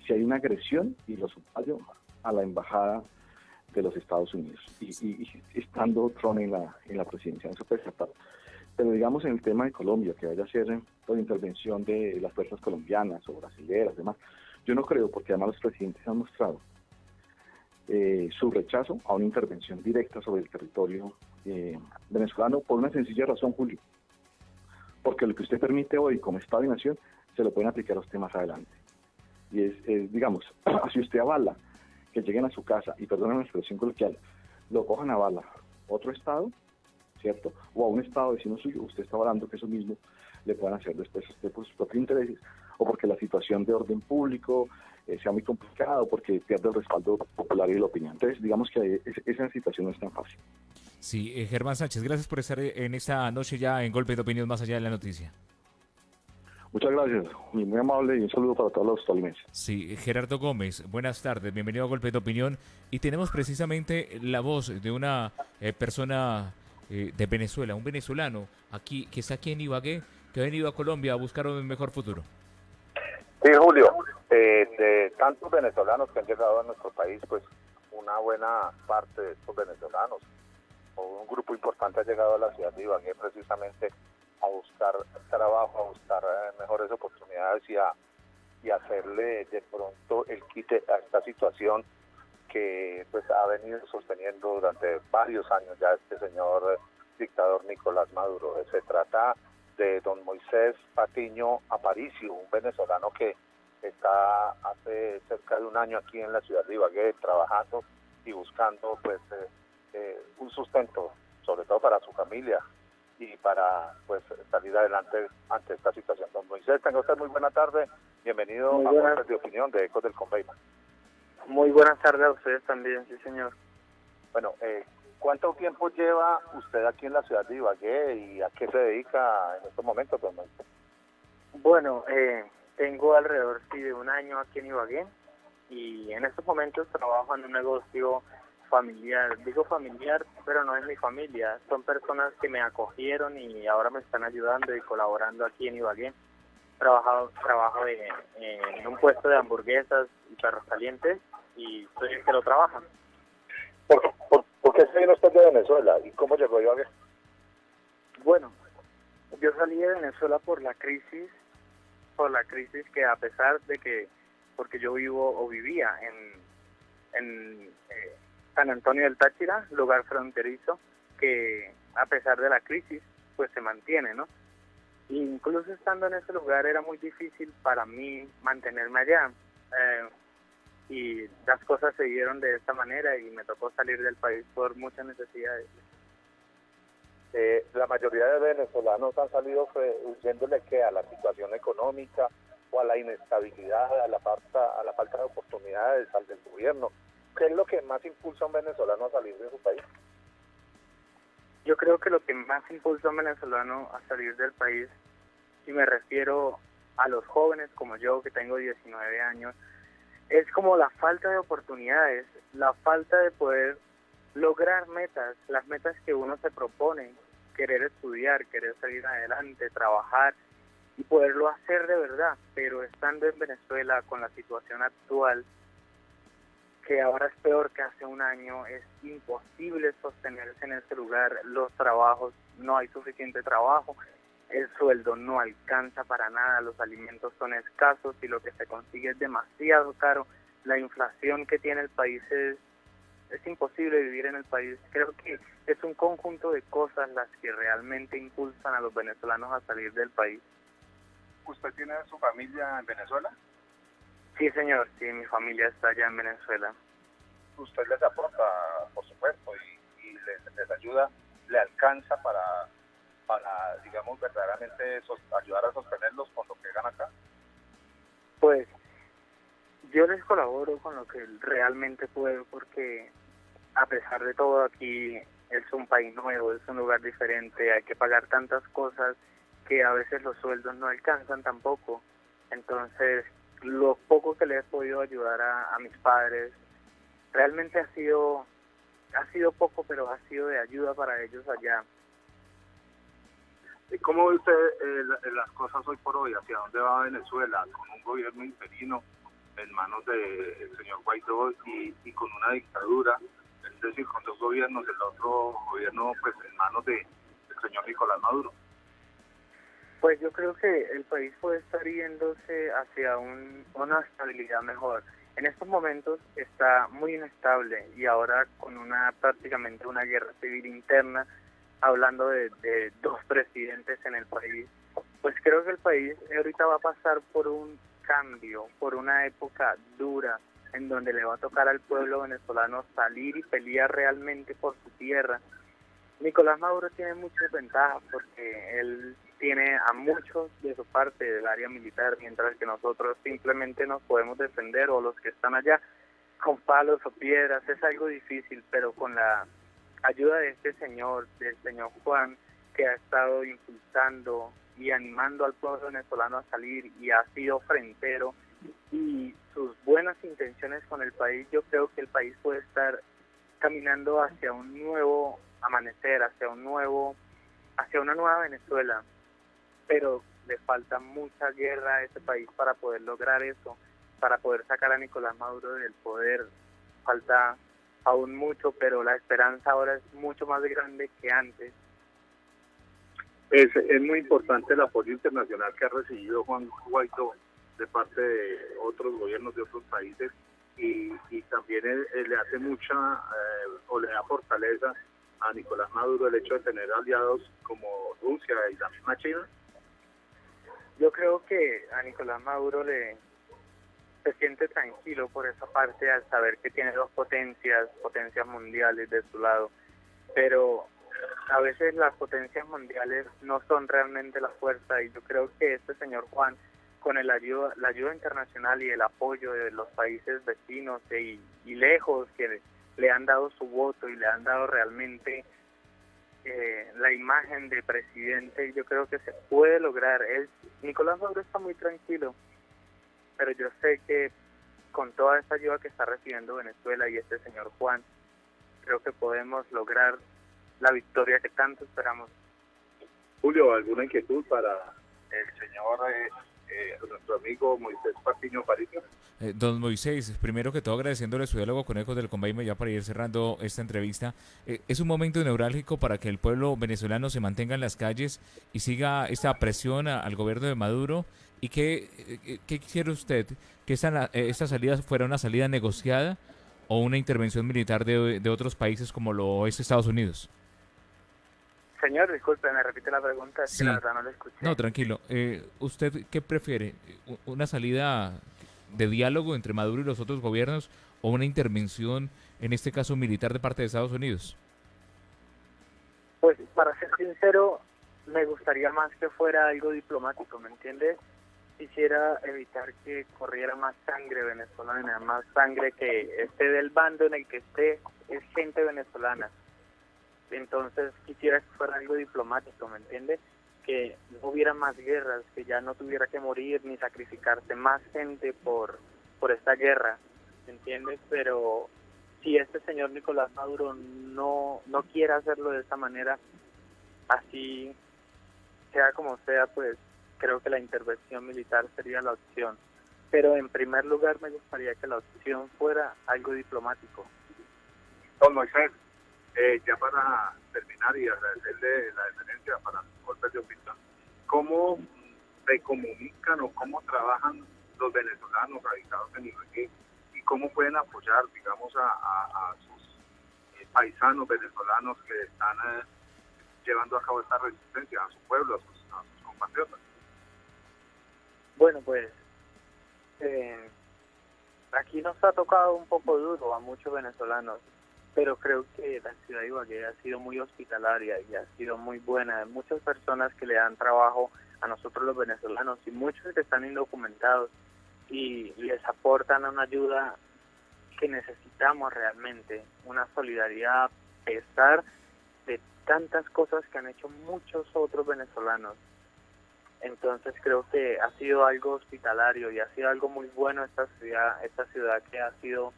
si hay una agresión y lo subrayo a la embajada de los Estados Unidos y estando Trump en la presidencia, no se puede descartar. Pero digamos en el tema de Colombia, que vaya a ser la intervención de las fuerzas colombianas o brasileras, demás, yo no creo, porque además los presidentes han mostrado su rechazo a una intervención directa sobre el territorio venezolano por una sencilla razón, Julio. Porque lo que usted permite hoy como Estado y Nación se lo pueden aplicar a usted más adelante. Y es digamos, si usted avala que lleguen a su casa, y perdónenme la expresión coloquial, lo cojan a bala otro Estado, ¿cierto? O a un Estado vecino suyo, usted está avalando que eso mismo le puedan hacer después a usted por sus propios intereses, o porque la situación de orden público sea muy complicada, o porque pierde el respaldo popular y la opinión. Entonces, digamos que esa situación no es tan fácil. Sí, Germán Sánchez, gracias por estar en esta noche ya en Golpe de Opinión más allá de la noticia. Muchas gracias, muy amable y un saludo para todos los tolimenses. Sí, Gerardo Gómez, buenas tardes, bienvenido a Golpe de Opinión. Y tenemos precisamente la voz de una persona de Venezuela, un venezolano aquí que está aquí en Ibagué, que ha venido a Colombia a buscar un mejor futuro. Sí, Julio, de tantos venezolanos que han llegado a nuestro país, pues una buena parte de estos venezolanos, o un grupo importante ha llegado a la ciudad de Ibagué precisamente a buscar trabajo, a buscar mejores oportunidades y hacerle de pronto el quite a esta situación que pues ha venido sosteniendo durante varios años ya este señor dictador Nicolás Maduro. Se trata de don Moisés Patiño Aparicio, un venezolano que está hace cerca de un año aquí en la ciudad de Ibagué trabajando y buscando pues un sustento, sobre todo para su familia y para pues salir adelante ante esta situación. Don Moisés, tenga usted muy buena tarde, bienvenido a Golpes de Opinión de Ecos del Conveima. Muy buenas tardes a ustedes también, sí señor. Bueno, ¿cuánto tiempo lleva usted aquí en la ciudad de Ibagué y a qué se dedica en estos momentos, don Moisés? Bueno, tengo alrededor de un año aquí en Ibagué y en estos momentos trabajo en un negocio familiar. Digo familiar, pero no es mi familia. Son personas que me acogieron y ahora me están ayudando y colaborando aquí en Ibagué. Trabajo en un puesto de hamburguesas y perros calientes y soy el que lo trabaja. ¿Por qué se vino usted de Venezuela y cómo llegó a Ibagué? Bueno, yo salí de Venezuela por la crisis que a pesar de que, porque yo vivía en San Antonio del Táchira, lugar fronterizo, que a pesar de la crisis, pues se mantiene, ¿no? Incluso estando en ese lugar era muy difícil para mí mantenerme allá. Y las cosas se dieron de esta manera y me tocó salir del país por muchas necesidades. La mayoría de venezolanos han salido huyéndole ¿qué? A la situación económica o a la inestabilidad, a la falta de oportunidades, al del gobierno. ¿Qué es lo que más impulsa a un venezolano a salir de su país? Yo creo que lo que más impulsa a un venezolano a salir del país, y me refiero a los jóvenes como yo, que tengo 19 años, es como la falta de oportunidades, la falta de poder lograr metas, las metas que uno se propone, querer estudiar, querer salir adelante, trabajar y poderlo hacer de verdad, pero estando en Venezuela con la situación actual, que ahora es peor que hace un año, es imposible sostenerse en ese lugar, los trabajos, no hay suficiente trabajo, el sueldo no alcanza para nada, los alimentos son escasos y lo que se consigue es demasiado caro, la inflación que tiene el país es imposible vivir en el país. Creo que es un conjunto de cosas las que realmente impulsan a los venezolanos a salir del país. ¿Usted tiene su familia en Venezuela? Sí, señor, sí, mi familia está allá en Venezuela. usted les aporta, por supuesto, y les ayuda, le alcanza para digamos, verdaderamente ayudar a sostenerlos con lo que gana acá? Pues yo les colaboro con lo que realmente puedo, porque a pesar de todo aquí es un país nuevo, es un lugar diferente, hay que pagar tantas cosas que a veces los sueldos no alcanzan tampoco. Entonces, lo poco que le he podido ayudar a mis padres, realmente ha sido poco, pero ha sido de ayuda para ellos allá. ¿Y cómo ve usted las cosas hoy por hoy? ¿Hacia dónde va Venezuela? Con un gobierno interino en manos del señor Guaidó y con una dictadura, es decir, con dos gobiernos, el otro gobierno pues en manos del señor Nicolás Maduro. Pues yo creo que el país puede estar yéndose hacia una estabilidad mejor. En estos momentos está muy inestable y ahora con prácticamente una guerra civil interna, hablando de dos presidentes en el país, pues creo que el país ahorita va a pasar por un cambio, por una época dura, en donde le va a tocar al pueblo venezolano salir y pelear realmente por su tierra. Nicolás Maduro tiene muchas ventajas porque él tiene a muchos de su parte del área militar, mientras que nosotros simplemente nos podemos defender, o los que están allá, con palos o piedras. Es algo difícil, pero con la ayuda de este señor, del señor Juan, que ha estado impulsando y animando al pueblo venezolano a salir y ha sido frentero, y sus buenas intenciones con el país, yo creo que el país puede estar caminando hacia un nuevo amanecer, hacia una nueva Venezuela, pero le falta mucha guerra a ese país para poder lograr eso, para poder sacar a Nicolás Maduro del poder. Falta aún mucho, pero la esperanza ahora es mucho más grande que antes. Es muy importante el apoyo internacional que ha recibido Juan Guaidó de parte de otros gobiernos de otros países, y también le hace mucha o le da fortaleza a Nicolás Maduro el hecho de tener aliados como Rusia y la misma China. Yo creo que a Nicolás Maduro se siente tranquilo por esa parte al saber que tiene dos potencias mundiales de su lado, pero a veces las potencias mundiales no son realmente la fuerza, y yo creo que este señor Juan, con la ayuda internacional y el apoyo de los países vecinos y lejos, que le han dado su voto y le han dado realmente la imagen de presidente, yo creo que se puede lograr. Nicolás Maduro está muy tranquilo, pero yo sé que con toda esta ayuda que está recibiendo Venezuela y este señor Juan, creo que podemos lograr la victoria que tanto esperamos. Julio, ¿alguna inquietud para el señor, nuestro amigo Moisés Patiño Paricio? Don Moisés, primero que todo agradeciéndole su diálogo con Ecos del Conveima ya para ir cerrando esta entrevista. Es un momento neurálgico para que el pueblo venezolano se mantenga en las calles y siga esta presión al gobierno de Maduro. ¿Y qué quisiera usted? ¿Que esta salida fuera una salida negociada o una intervención militar de otros países como lo es Estados Unidos? Señor, disculpe, me repite la pregunta, Sí. que la verdad no la escuché. No, tranquilo. ¿Usted qué prefiere? ¿Una salida de diálogo entre Maduro y los otros gobiernos o una intervención, en este caso militar, de parte de Estados Unidos? Pues, para ser sincero, me gustaría más que fuera algo diplomático, ¿me entiendes? Quisiera evitar que corriera más sangre venezolana, más sangre que esté del bando en el que esté, es gente venezolana. Entonces quisiera que fuera algo diplomático, ¿me entiendes? Que no hubiera más guerras, que ya no tuviera que morir ni sacrificarse más gente por esta guerra, ¿me entiendes? Pero si este señor Nicolás Maduro no quiere hacerlo de esa manera, así sea como sea, pues creo que la intervención militar sería la opción. Pero en primer lugar me gustaría que la opción fuera algo diplomático. Don Moisés, ya para terminar y agradecerle la deferencia para los golpes de opinión, ¿cómo se comunican o cómo trabajan los venezolanos radicados en Ibagué y cómo pueden apoyar, digamos, a sus paisanos venezolanos que están llevando a cabo esta resistencia, a su pueblo, a sus compatriotas? Bueno, pues aquí nos ha tocado un poco duro a muchos venezolanos, pero creo que la ciudad de Ibagué ha sido muy hospitalaria y ha sido muy buena. Hay muchas personas que le dan trabajo a nosotros los venezolanos y muchos que están indocumentados y les aportan una ayuda que necesitamos realmente, una solidaridad a pesar de tantas cosas que han hecho muchos otros venezolanos. Entonces creo que ha sido algo hospitalario y ha sido algo muy bueno esta ciudad que ha sido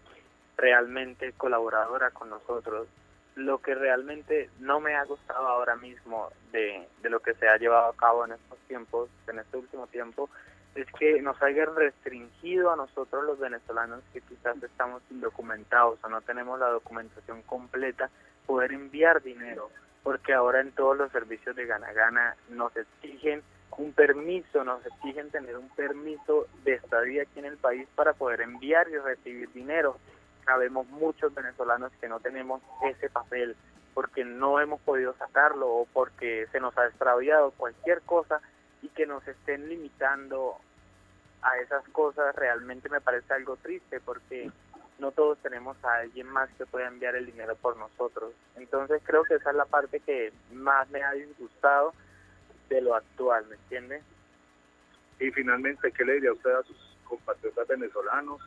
realmente colaboradora con nosotros. Lo que realmente no me ha gustado ahora mismo de lo que se ha llevado a cabo en estos tiempos, en este último tiempo, es que nos hayan restringido a nosotros los venezolanos que quizás estamos indocumentados o no tenemos la documentación completa, poder enviar dinero, porque ahora en todos los servicios de Gana Gana nos exigen un permiso, nos exigen tener un permiso de estadía aquí en el país para poder enviar y recibir dinero. Sabemos muchos venezolanos que no tenemos ese papel porque no hemos podido sacarlo o porque se nos ha extraviado cualquier cosa y que nos estén limitando a esas cosas realmente me parece algo triste porque no todos tenemos a alguien más que pueda enviar el dinero por nosotros. Entonces creo que esa es la parte que más me ha disgustado de lo actual, ¿me entiende? Y finalmente, ¿qué le diría usted a sus compatriotas venezolanos?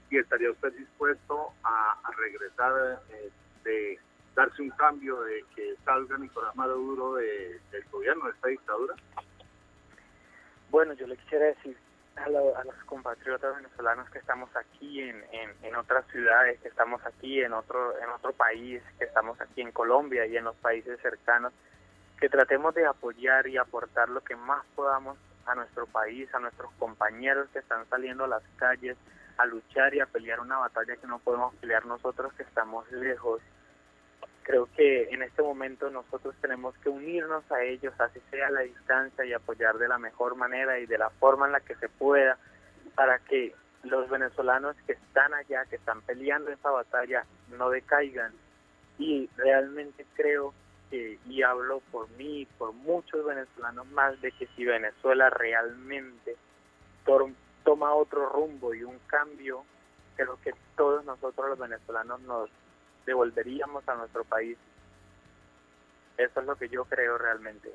¿Y estaría usted dispuesto a regresar, de darse un cambio, de que salga Nicolás Maduro del gobierno, de esta dictadura? Bueno, yo le quisiera decir a los compatriotas venezolanos que estamos aquí en otras ciudades, que estamos aquí en otro país, que estamos aquí en Colombia y en los países cercanos, que tratemos de apoyar y aportar lo que más podamos a nuestro país, a nuestros compañeros que están saliendo a las calles a luchar y a pelear una batalla que no podemos pelear nosotros que estamos lejos. Creo que en este momento nosotros tenemos que unirnos a ellos, así sea a la distancia, y apoyar de la mejor manera y de la forma en la que se pueda, para que los venezolanos que están allá, que están peleando esa batalla, no decaigan. Y realmente creo que, y hablo por mí y por muchos venezolanos más, de que si Venezuela realmente toma otro rumbo y un cambio, creo que todos nosotros los venezolanos nos devolveríamos a nuestro país. Eso es lo que yo creo realmente.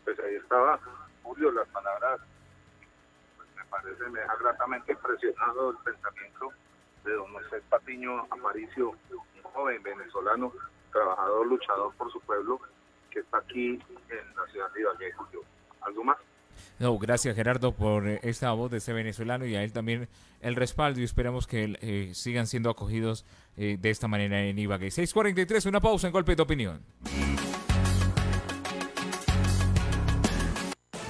Pues ahí estaba, Julio, las palabras, pues me deja gratamente impresionado el pensamiento de don Moisés Patiño Aparicio, un joven venezolano, trabajador, luchador por su pueblo, que está aquí en la ciudad de Ibagué. Julio, ¿algo más? No, gracias Gerardo por esta voz de ese venezolano y a él también el respaldo, y esperamos que sigan siendo acogidos de esta manera en Ibagué. 6:43, una pausa en Golpes de Opinión.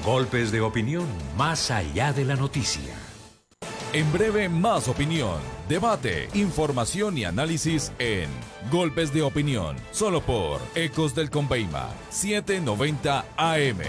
Golpes de opinión más allá de la noticia. En breve, más opinión, debate, información y análisis en Golpes de Opinión, solo por Ecos del Conveima, 790 AM.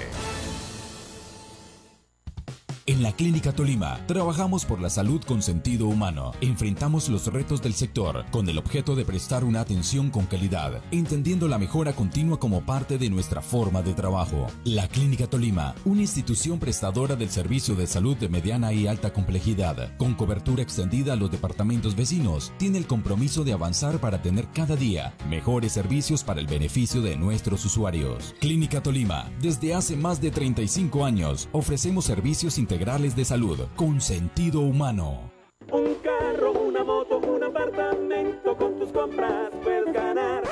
En la Clínica Tolima trabajamos por la salud con sentido humano. Enfrentamos los retos del sector con el objeto de prestar una atención con calidad, entendiendo la mejora continua como parte de nuestra forma de trabajo. La Clínica Tolima, una institución prestadora del servicio de salud de mediana y alta complejidad, con cobertura extendida a los departamentos vecinos, tiene el compromiso de avanzar para tener cada día mejores servicios para el beneficio de nuestros usuarios. Clínica Tolima, desde hace más de 35 años, ofrecemos servicios integrales de salud con sentido humano. Un carro, una moto, un apartamento, con tus compras puedes ganar.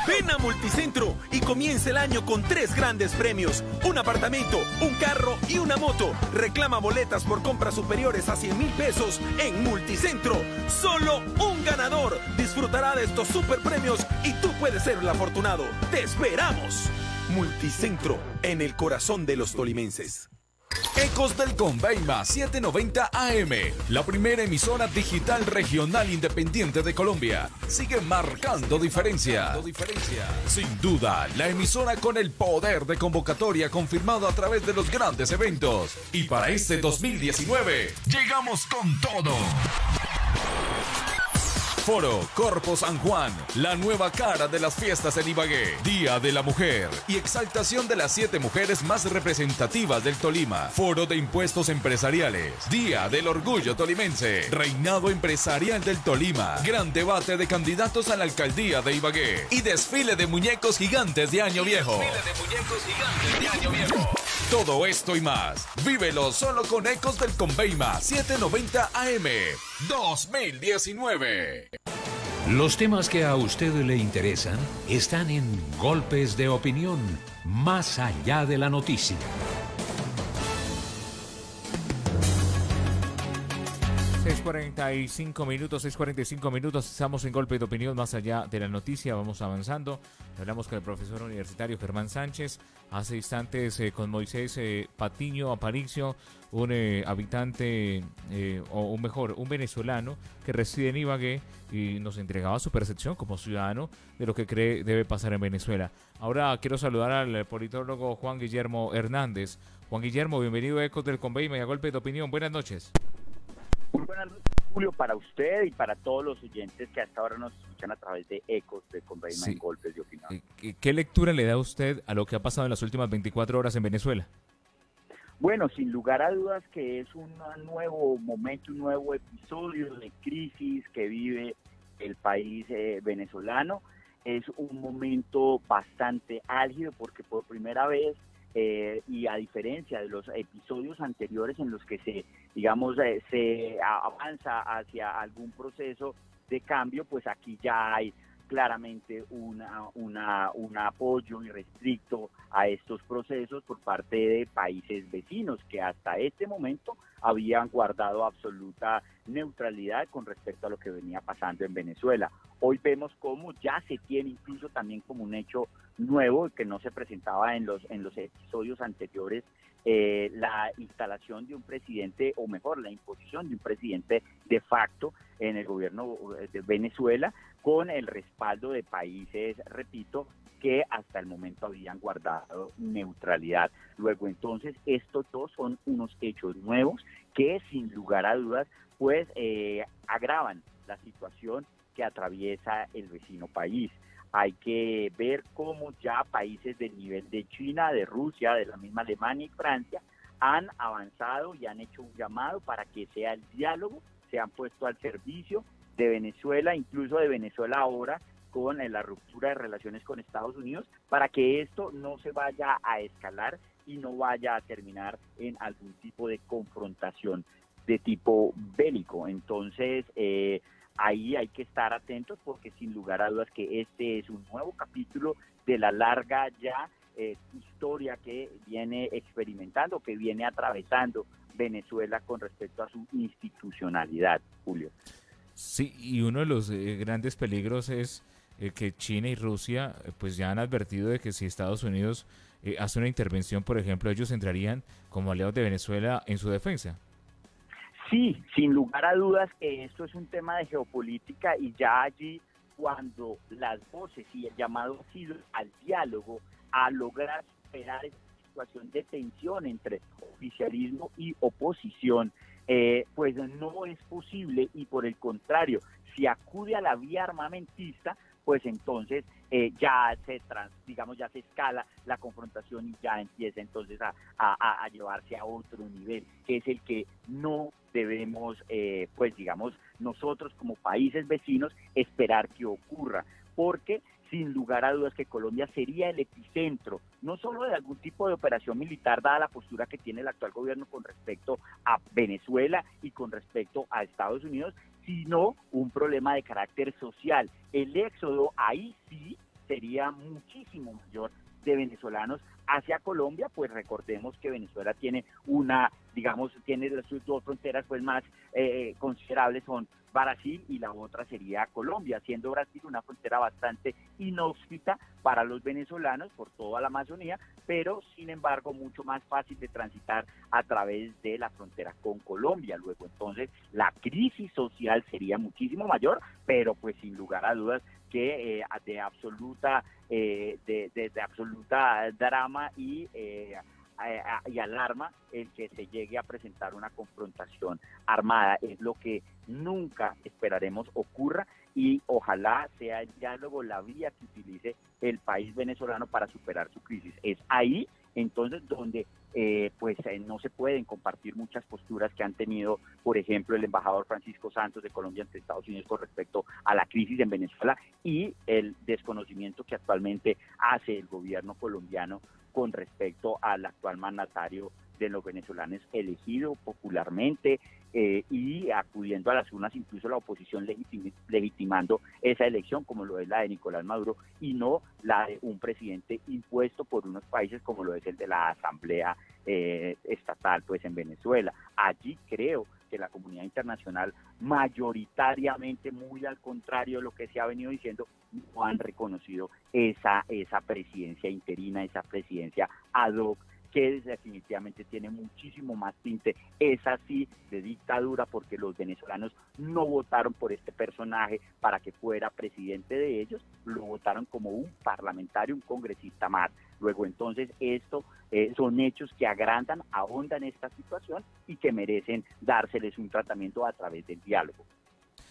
Ven a Multicentro y comienza el año con 3 grandes premios: un apartamento, un carro y una moto. Reclama boletas por compras superiores a 100,000 pesos en Multicentro. Solo un ganador disfrutará de estos super premios y tú puedes ser el afortunado. ¡Te esperamos! Multicentro, en el corazón de los tolimenses. Ecos del Conveima 790 AM, la primera emisora digital regional independiente de Colombia. Sigue marcando diferencia. Sin duda, la emisora con el poder de convocatoria confirmado a través de los grandes eventos. Y para este 2019, llegamos con todo. Foro Corpo San Juan, la nueva cara de las fiestas en Ibagué. Día de la Mujer y exaltación de las 7 mujeres más representativas del Tolima. Foro de Impuestos Empresariales. Día del Orgullo Tolimense. Reinado Empresarial del Tolima. Gran debate de candidatos a la alcaldía de Ibagué. Y desfile de muñecos gigantes de Año Viejo. Todo esto y más, vívelo solo con Ecos del Conveima 790 AM 2019. Los temas que a usted le interesan están en Golpes de Opinión, más allá de la noticia. 6:45 minutos, estamos en Golpe de Opinión, más allá de la noticia, vamos avanzando. Hablamos con el profesor universitario Germán Sánchez, hace instantes con Moisés Patiño Aparicio, un habitante, un venezolano que reside en Ibagué y nos entregaba su percepción como ciudadano de lo que cree debe pasar en Venezuela. Ahora quiero saludar al politólogo Juan Guillermo Hernández. Juan Guillermo, bienvenido a Ecos del Conveima y a Golpe de Opinión. Buenas noches. Muy buenas noches, Julio, para usted y para todos los oyentes que hasta ahora nos escuchan a través de Ecos de Conveima en Golpes de Opinión. ¿Qué lectura le da usted a lo que ha pasado en las últimas 24 horas en Venezuela? Bueno, sin lugar a dudas que es un nuevo momento, un nuevo episodio de crisis que vive el país venezolano. Es un momento bastante álgido porque por primera vez, y a diferencia de los episodios anteriores en los que se avanza hacia algún proceso de cambio, pues aquí ya hay claramente un apoyo irrestricto a estos procesos por parte de países vecinos que hasta este momento habían guardado absoluta neutralidad con respecto a lo que venía pasando en Venezuela. Hoy vemos cómo ya se tiene incluso también como un hecho nuevo que no se presentaba en los episodios anteriores, la instalación de un presidente, o mejor, la imposición de un presidente de facto en el gobierno de Venezuela, con el respaldo de países, repito, que hasta el momento habían guardado neutralidad. Luego, entonces, estos dos son unos hechos nuevos que, sin lugar a dudas, pues agravan la situación que atraviesa el vecino país. Hay que ver cómo ya países del nivel de China, de Rusia, de la misma Alemania y Francia han avanzado y han hecho un llamado para que sea el diálogo, se han puesto al servicio de Venezuela, incluso de Venezuela ahora, con la ruptura de relaciones con Estados Unidos, para que esto no se vaya a escalar y no vaya a terminar en algún tipo de confrontación de tipo bélico. Entonces, ahí hay que estar atentos porque sin lugar a dudas que este es un nuevo capítulo de la larga ya historia que viene experimentando, que viene atravesando Venezuela con respecto a su institucionalidad, Julio. Sí, y uno de los grandes peligros es que China y Rusia pues ya han advertido de que si Estados Unidos hace una intervención, por ejemplo, ellos entrarían como aliados de Venezuela en su defensa. Sí, sin lugar a dudas que esto es un tema de geopolítica y ya allí cuando las voces y el llamado ha sido al diálogo, a lograr superar esta situación de tensión entre oficialismo y oposición, pues no es posible y por el contrario, si acude a la vía armamentista, pues entonces ya se escala la confrontación y ya empieza entonces a llevarse a otro nivel, que es el que no debemos, nosotros como países vecinos esperar que ocurra, porque sin lugar a dudas que Colombia sería el epicentro, no solo de algún tipo de operación militar, dada la postura que tiene el actual gobierno con respecto a Venezuela y con respecto a Estados Unidos, sino un problema de carácter social. El éxodo ahí sí sería muchísimo mayor de venezolanos hacia Colombia, pues recordemos que Venezuela tiene tiene sus dos fronteras pues más considerables, son Brasil y la otra sería Colombia, siendo Brasil una frontera bastante inhóspita para los venezolanos por toda la Amazonía, pero sin embargo mucho más fácil de transitar a través de la frontera con Colombia. Luego entonces la crisis social sería muchísimo mayor, pero pues sin lugar a dudas que de absoluta drama y alarma el que se llegue a presentar una confrontación armada. Es lo que nunca esperaremos ocurra y ojalá sea el diálogo la vía que utilice el país venezolano para superar su crisis. Es ahí entonces donde no se pueden compartir muchas posturas que han tenido, por ejemplo, el embajador Francisco Santos de Colombia ante Estados Unidos con respecto a la crisis en Venezuela y el desconocimiento que actualmente hace el gobierno colombiano con respecto al actual mandatario de los venezolanos elegido popularmente y acudiendo a las urnas, incluso la oposición legitimando esa elección como lo es la de Nicolás Maduro y no la de un presidente impuesto por unos países como lo es el de la Asamblea Estatal pues en Venezuela. Allí creo que la comunidad internacional mayoritariamente, muy al contrario de lo que se ha venido diciendo, no han reconocido esa presidencia interina, esa presidencia ad hoc, que definitivamente tiene muchísimo más tinte, es así, de dictadura, porque los venezolanos no votaron por este personaje para que fuera presidente de ellos, lo votaron como un parlamentario, un congresista más. Luego entonces esto son hechos que agrandan, ahondan esta situación y que merecen dárseles un tratamiento a través del diálogo.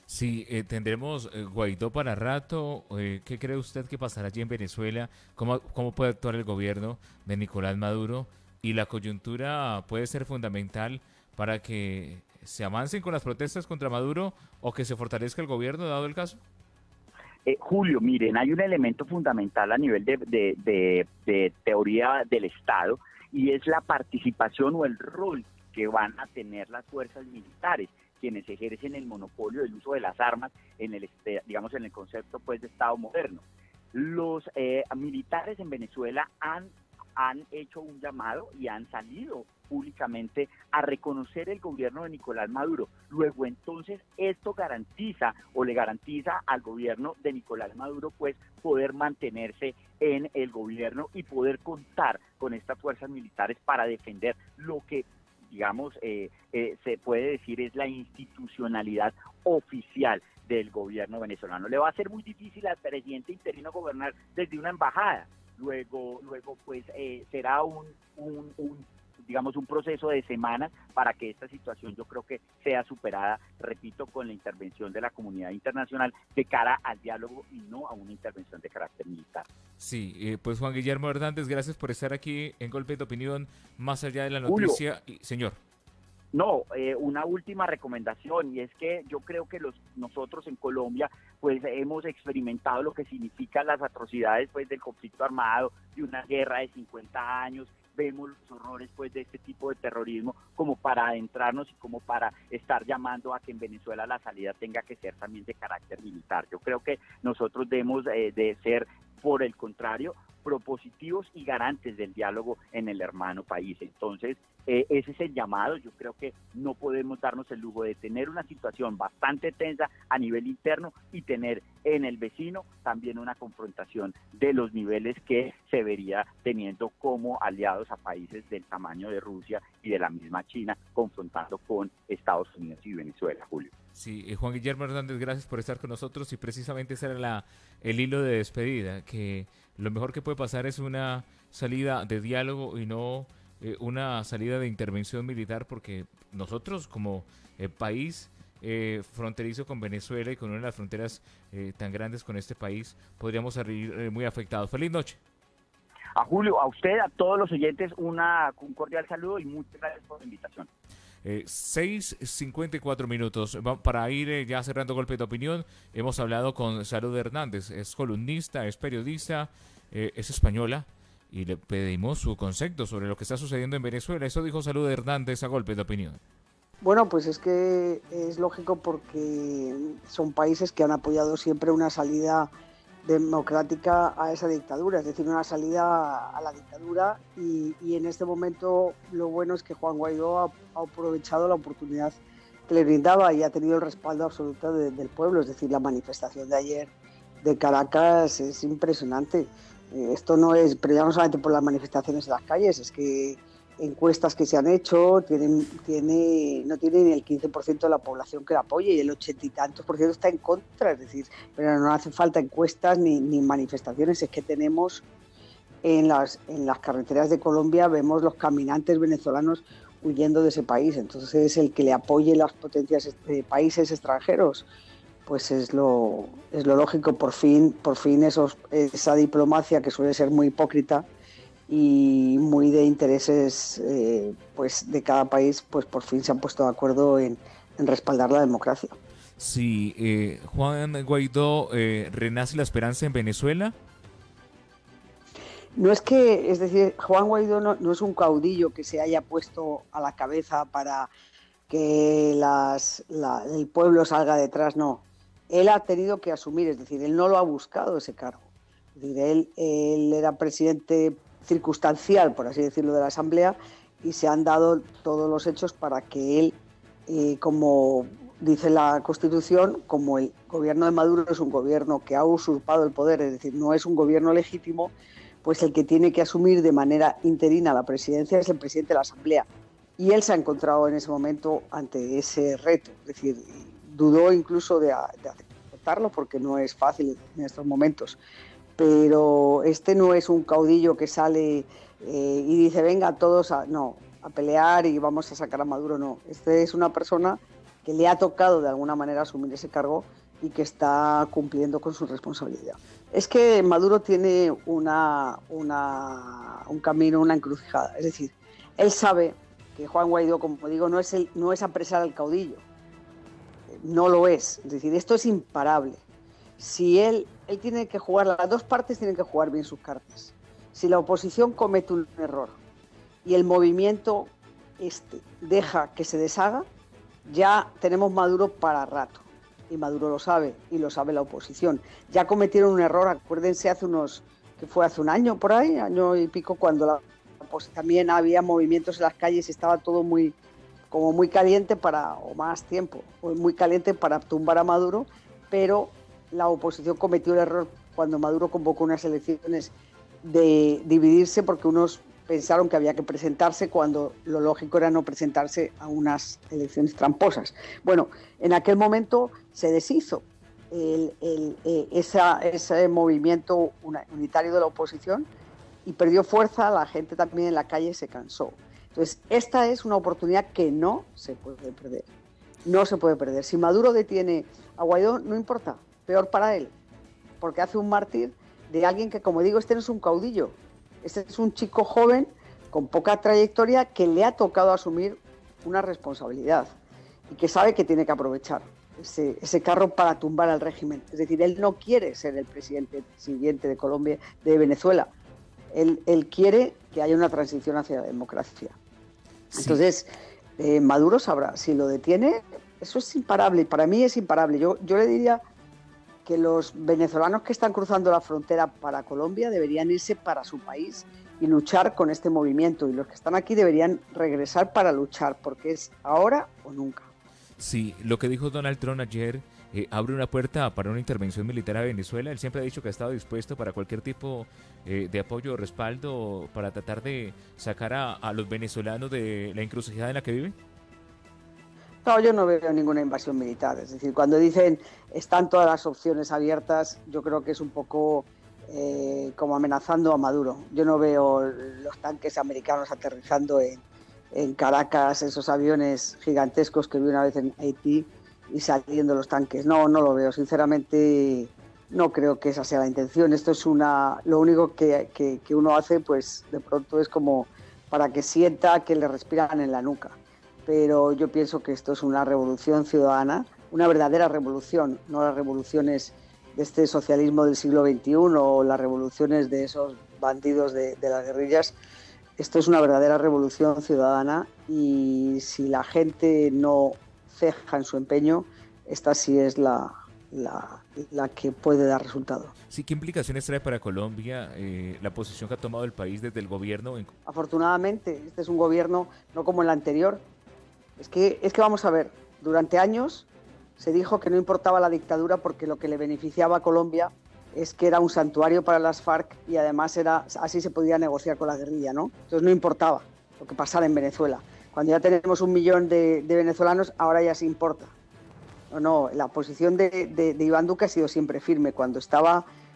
Sí, tendremos Guaidó para rato. ¿Qué cree usted que pasará allí en Venezuela? ¿Cómo puede actuar el gobierno de Nicolás Maduro? ¿Y la coyuntura puede ser fundamental para que se avancen con las protestas contra Maduro o que se fortalezca el gobierno, dado el caso? Julio, miren, hay un elemento fundamental a nivel de teoría del Estado y es la participación o el rol que van a tener las fuerzas militares, quienes ejercen el monopolio del uso de las armas en el concepto pues de Estado moderno. Los militares en Venezuela han hecho un llamado y han salido públicamente a reconocer el gobierno de Nicolás Maduro. Luego entonces esto le garantiza al gobierno de Nicolás Maduro pues poder mantenerse en el gobierno y poder contar con estas fuerzas militares para defender lo que se puede decir es la institucionalidad oficial del gobierno venezolano. Le va a ser muy difícil al presidente interino gobernar desde una embajada. Luego pues será un proceso de semanas para que esta situación yo creo que sea superada, repito, con la intervención de la comunidad internacional de cara al diálogo y no a una intervención de carácter militar. Sí, pues Juan Guillermo Hernández, gracias por estar aquí en Golpe de Opinión, más allá de la noticia. Julio, señor. No, una última recomendación, y es que yo creo que nosotros en Colombia pues hemos experimentado lo que significan las atrocidades pues del conflicto armado, de una guerra de 50 años, vemos los horrores pues de este tipo de terrorismo como para adentrarnos y como para estar llamando a que en Venezuela la salida tenga que ser también de carácter militar. Yo creo que nosotros debemos de ser, por el contrario, propositivos y garantes del diálogo en el hermano país. Entonces, ese es el llamado. Yo creo que no podemos darnos el lujo de tener una situación bastante tensa a nivel interno y tener en el vecino también una confrontación de los niveles que se vería teniendo como aliados a países del tamaño de Rusia y de la misma China, confrontando con Estados Unidos y Venezuela, Julio. Sí, Juan Guillermo Hernández, gracias por estar con nosotros y precisamente ese era el hilo de despedida, que lo mejor que puede pasar es una salida de diálogo y no una salida de intervención militar, porque nosotros como país fronterizo con Venezuela y con una de las fronteras tan grandes con este país, podríamos salir muy afectados. Feliz noche. A Julio, a usted, a todos los oyentes, un cordial saludo y muchas gracias por la invitación. 6:54 minutos. Para ir ya cerrando Golpe de Opinión, hemos hablado con Salud Hernández, es columnista, es periodista, es española, y le pedimos su concepto sobre lo que está sucediendo en Venezuela. Eso dijo Salud Hernández a Golpe de Opinión. Bueno, pues es que es lógico porque son países que han apoyado siempre una salida democrática a esa dictadura, es decir, una salida a la dictadura y en este momento lo bueno es que Juan Guaidó ha aprovechado la oportunidad que le brindaba y ha tenido el respaldo absoluto del pueblo, es decir, la manifestación de ayer de Caracas es impresionante. Esto no es, pero ya no solamente por las manifestaciones en las calles, es que encuestas que se han hecho no tienen el 15% de la población que la apoye y el 80 y tantos % está en contra, es decir, pero no hace falta encuestas ni manifestaciones, es que tenemos en las carreteras de Colombia, vemos los caminantes venezolanos huyendo de ese país, entonces el que le apoye las potencias países extranjeros pues es lo lógico. Por fin esa diplomacia que suele ser muy hipócrita y muy de intereses pues de cada país, pues por fin se han puesto de acuerdo en respaldar la democracia. Sí, Juan Guaidó, ¿renace la esperanza en Venezuela? No es que, es decir, Juan Guaidó no es un caudillo que se haya puesto a la cabeza para que el pueblo salga detrás, no. Él ha tenido que asumir, es decir, él no lo ha buscado ese cargo. Es decir, él era presidente circunstancial, por así decirlo, de la Asamblea, y se han dado todos los hechos para que él, como dice la Constitución, como el gobierno de Maduro es un gobierno que ha usurpado el poder, es decir, no es un gobierno legítimo, pues el que tiene que asumir de manera interina la presidencia es el presidente de la Asamblea. Y él se ha encontrado en ese momento ante ese reto, es decir, dudó incluso de aceptarlo porque no es fácil en estos momentos. Pero este no es un caudillo que sale y dice, venga, todos a pelear y vamos a sacar a Maduro, no. Este es una persona que le ha tocado de alguna manera asumir ese cargo y que está cumpliendo con su responsabilidad. Es que Maduro tiene un camino, una encrucijada. Es decir, él sabe que Juan Guaidó, como digo, no es apresar al caudillo. No lo es. Es decir, esto es imparable. Si él tiene que jugar, las dos partes tienen que jugar bien sus cartas. Si la oposición comete un error y el movimiento deja que se deshaga, ya tenemos Maduro para rato. Y Maduro lo sabe, y lo sabe la oposición. Ya cometieron un error, acuérdense, que fue hace un año por ahí, año y pico, cuando también había movimientos en las calles y estaba todo muy caliente o más tiempo, muy caliente para tumbar a Maduro, pero la oposición cometió el error cuando Maduro convocó unas elecciones de dividirse, porque unos pensaron que había que presentarse cuando lo lógico era no presentarse a unas elecciones tramposas. Bueno, en aquel momento se deshizo ese movimiento unitario de la oposición y perdió fuerza, la gente también en la calle se cansó. Entonces, esta es una oportunidad que no se puede perder. No se puede perder. Si Maduro detiene a Guaidó, no importa, peor para él, porque hace un mártir de alguien que, como digo, este no es un caudillo. Este es un chico joven con poca trayectoria que le ha tocado asumir una responsabilidad y que sabe que tiene que aprovechar ese carro para tumbar al régimen. Es decir, él no quiere ser el presidente siguiente de Colombia, de Venezuela. Él quiere que haya una transición hacia la democracia. Sí. Entonces, Maduro sabrá, si lo detiene, eso es imparable. Para mí es imparable. Yo le diría que los venezolanos que están cruzando la frontera para Colombia deberían irse para su país y luchar con este movimiento, y los que están aquí deberían regresar para luchar, porque es ahora o nunca. Sí, lo que dijo Donald Trump ayer abre una puerta para una intervención militar a Venezuela. Él siempre ha dicho que ha estado dispuesto para cualquier tipo de apoyo o respaldo para tratar de sacar a los venezolanos de la encrucijada en la que viven. No, yo no veo ninguna invasión militar. Es decir, cuando dicen están todas las opciones abiertas, yo creo que es un poco como amenazando a Maduro. Yo no veo los tanques americanos aterrizando en Caracas, esos aviones gigantescos que vi una vez en Haití y saliendo los tanques. No lo veo. Sinceramente, no creo que esa sea la intención. Esto es lo único que uno hace, pues de pronto es como para que sienta que le respiran en la nuca. Pero yo pienso que esto es una revolución ciudadana, una verdadera revolución, no las revoluciones de este socialismo del siglo XXI o las revoluciones de esos bandidos de las guerrillas. Esto es una verdadera revolución ciudadana, y si la gente no ceja en su empeño, esta sí es la que puede dar resultado. Sí, ¿qué implicaciones trae para Colombia la posición que ha tomado el país desde el gobierno? Afortunadamente, este es un gobierno no como el anterior. Es que vamos a ver, durante años se dijo que no importaba la dictadura porque lo que le beneficiaba a Colombia es que era un santuario para las FARC y además así se podía negociar con la guerrilla, ¿no? Entonces no importaba lo que pasara en Venezuela. Cuando ya tenemos 1 millón de venezolanos, ahora ya sí importa. No, la posición de Iván Duque ha sido siempre firme, cuando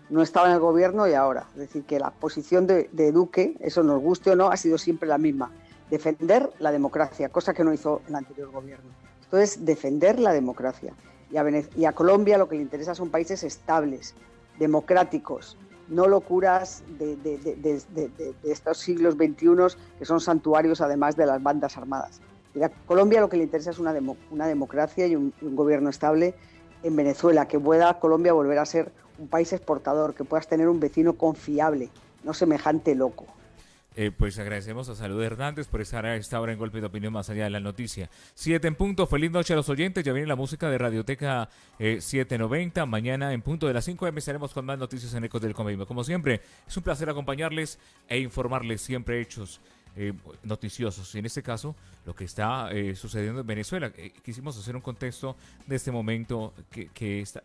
no estaba en el gobierno y ahora. Es decir, que la posición de Duque, eso nos guste o no, ha sido siempre la misma. Defender la democracia, cosa que no hizo el anterior gobierno. Esto es defender la democracia. y a Colombia lo que le interesa son países estables, democráticos, no locuras de estos siglos XXI que son santuarios además de las bandas armadas. Y a Colombia lo que le interesa es una democracia y un gobierno estable en Venezuela, que pueda Colombia volver a ser un país exportador, que puedas tener un vecino confiable, no semejante loco. Pues agradecemos a Salud Hernández por estar a esta hora en Golpe de Opinión más allá de la noticia. 7 en punto, feliz noche a los oyentes, ya viene la música de Radioteca 790, mañana en punto de las 5 m estaremos con más noticias en Ecos del Comedia. Como siempre, es un placer acompañarles e informarles siempre hechos noticiosos, y en este caso lo que está sucediendo en Venezuela. Quisimos hacer un contexto de este momento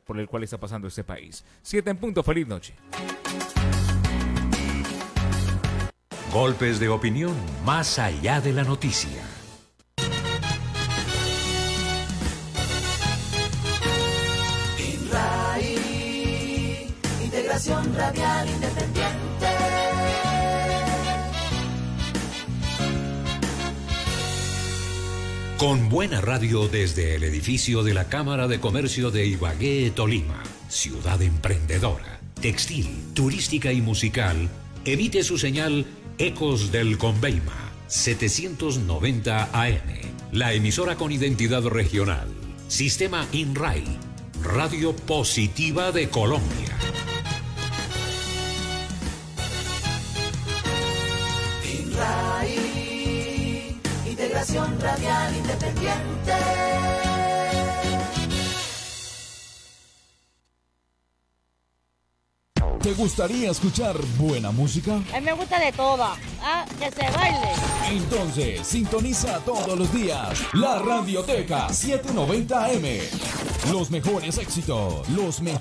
por el cual está pasando este país. 7 en punto, feliz noche. Golpes de opinión más allá de la noticia. INRAI, Integración Radial Independiente. Con buena radio desde el edificio de la Cámara de Comercio de Ibagué, Tolima, ciudad emprendedora, textil, turística y musical, emite su señal Ecos del Conveima, 790 AM, la emisora con identidad regional, Sistema INRAI, Radio Positiva de Colombia. INRAI, Integración Radial Independiente. ¿Te gustaría escuchar buena música? A mí me gusta de toda, que se baile. Entonces, sintoniza todos los días la Radioteca 790 AM. Los mejores éxitos, los mejores...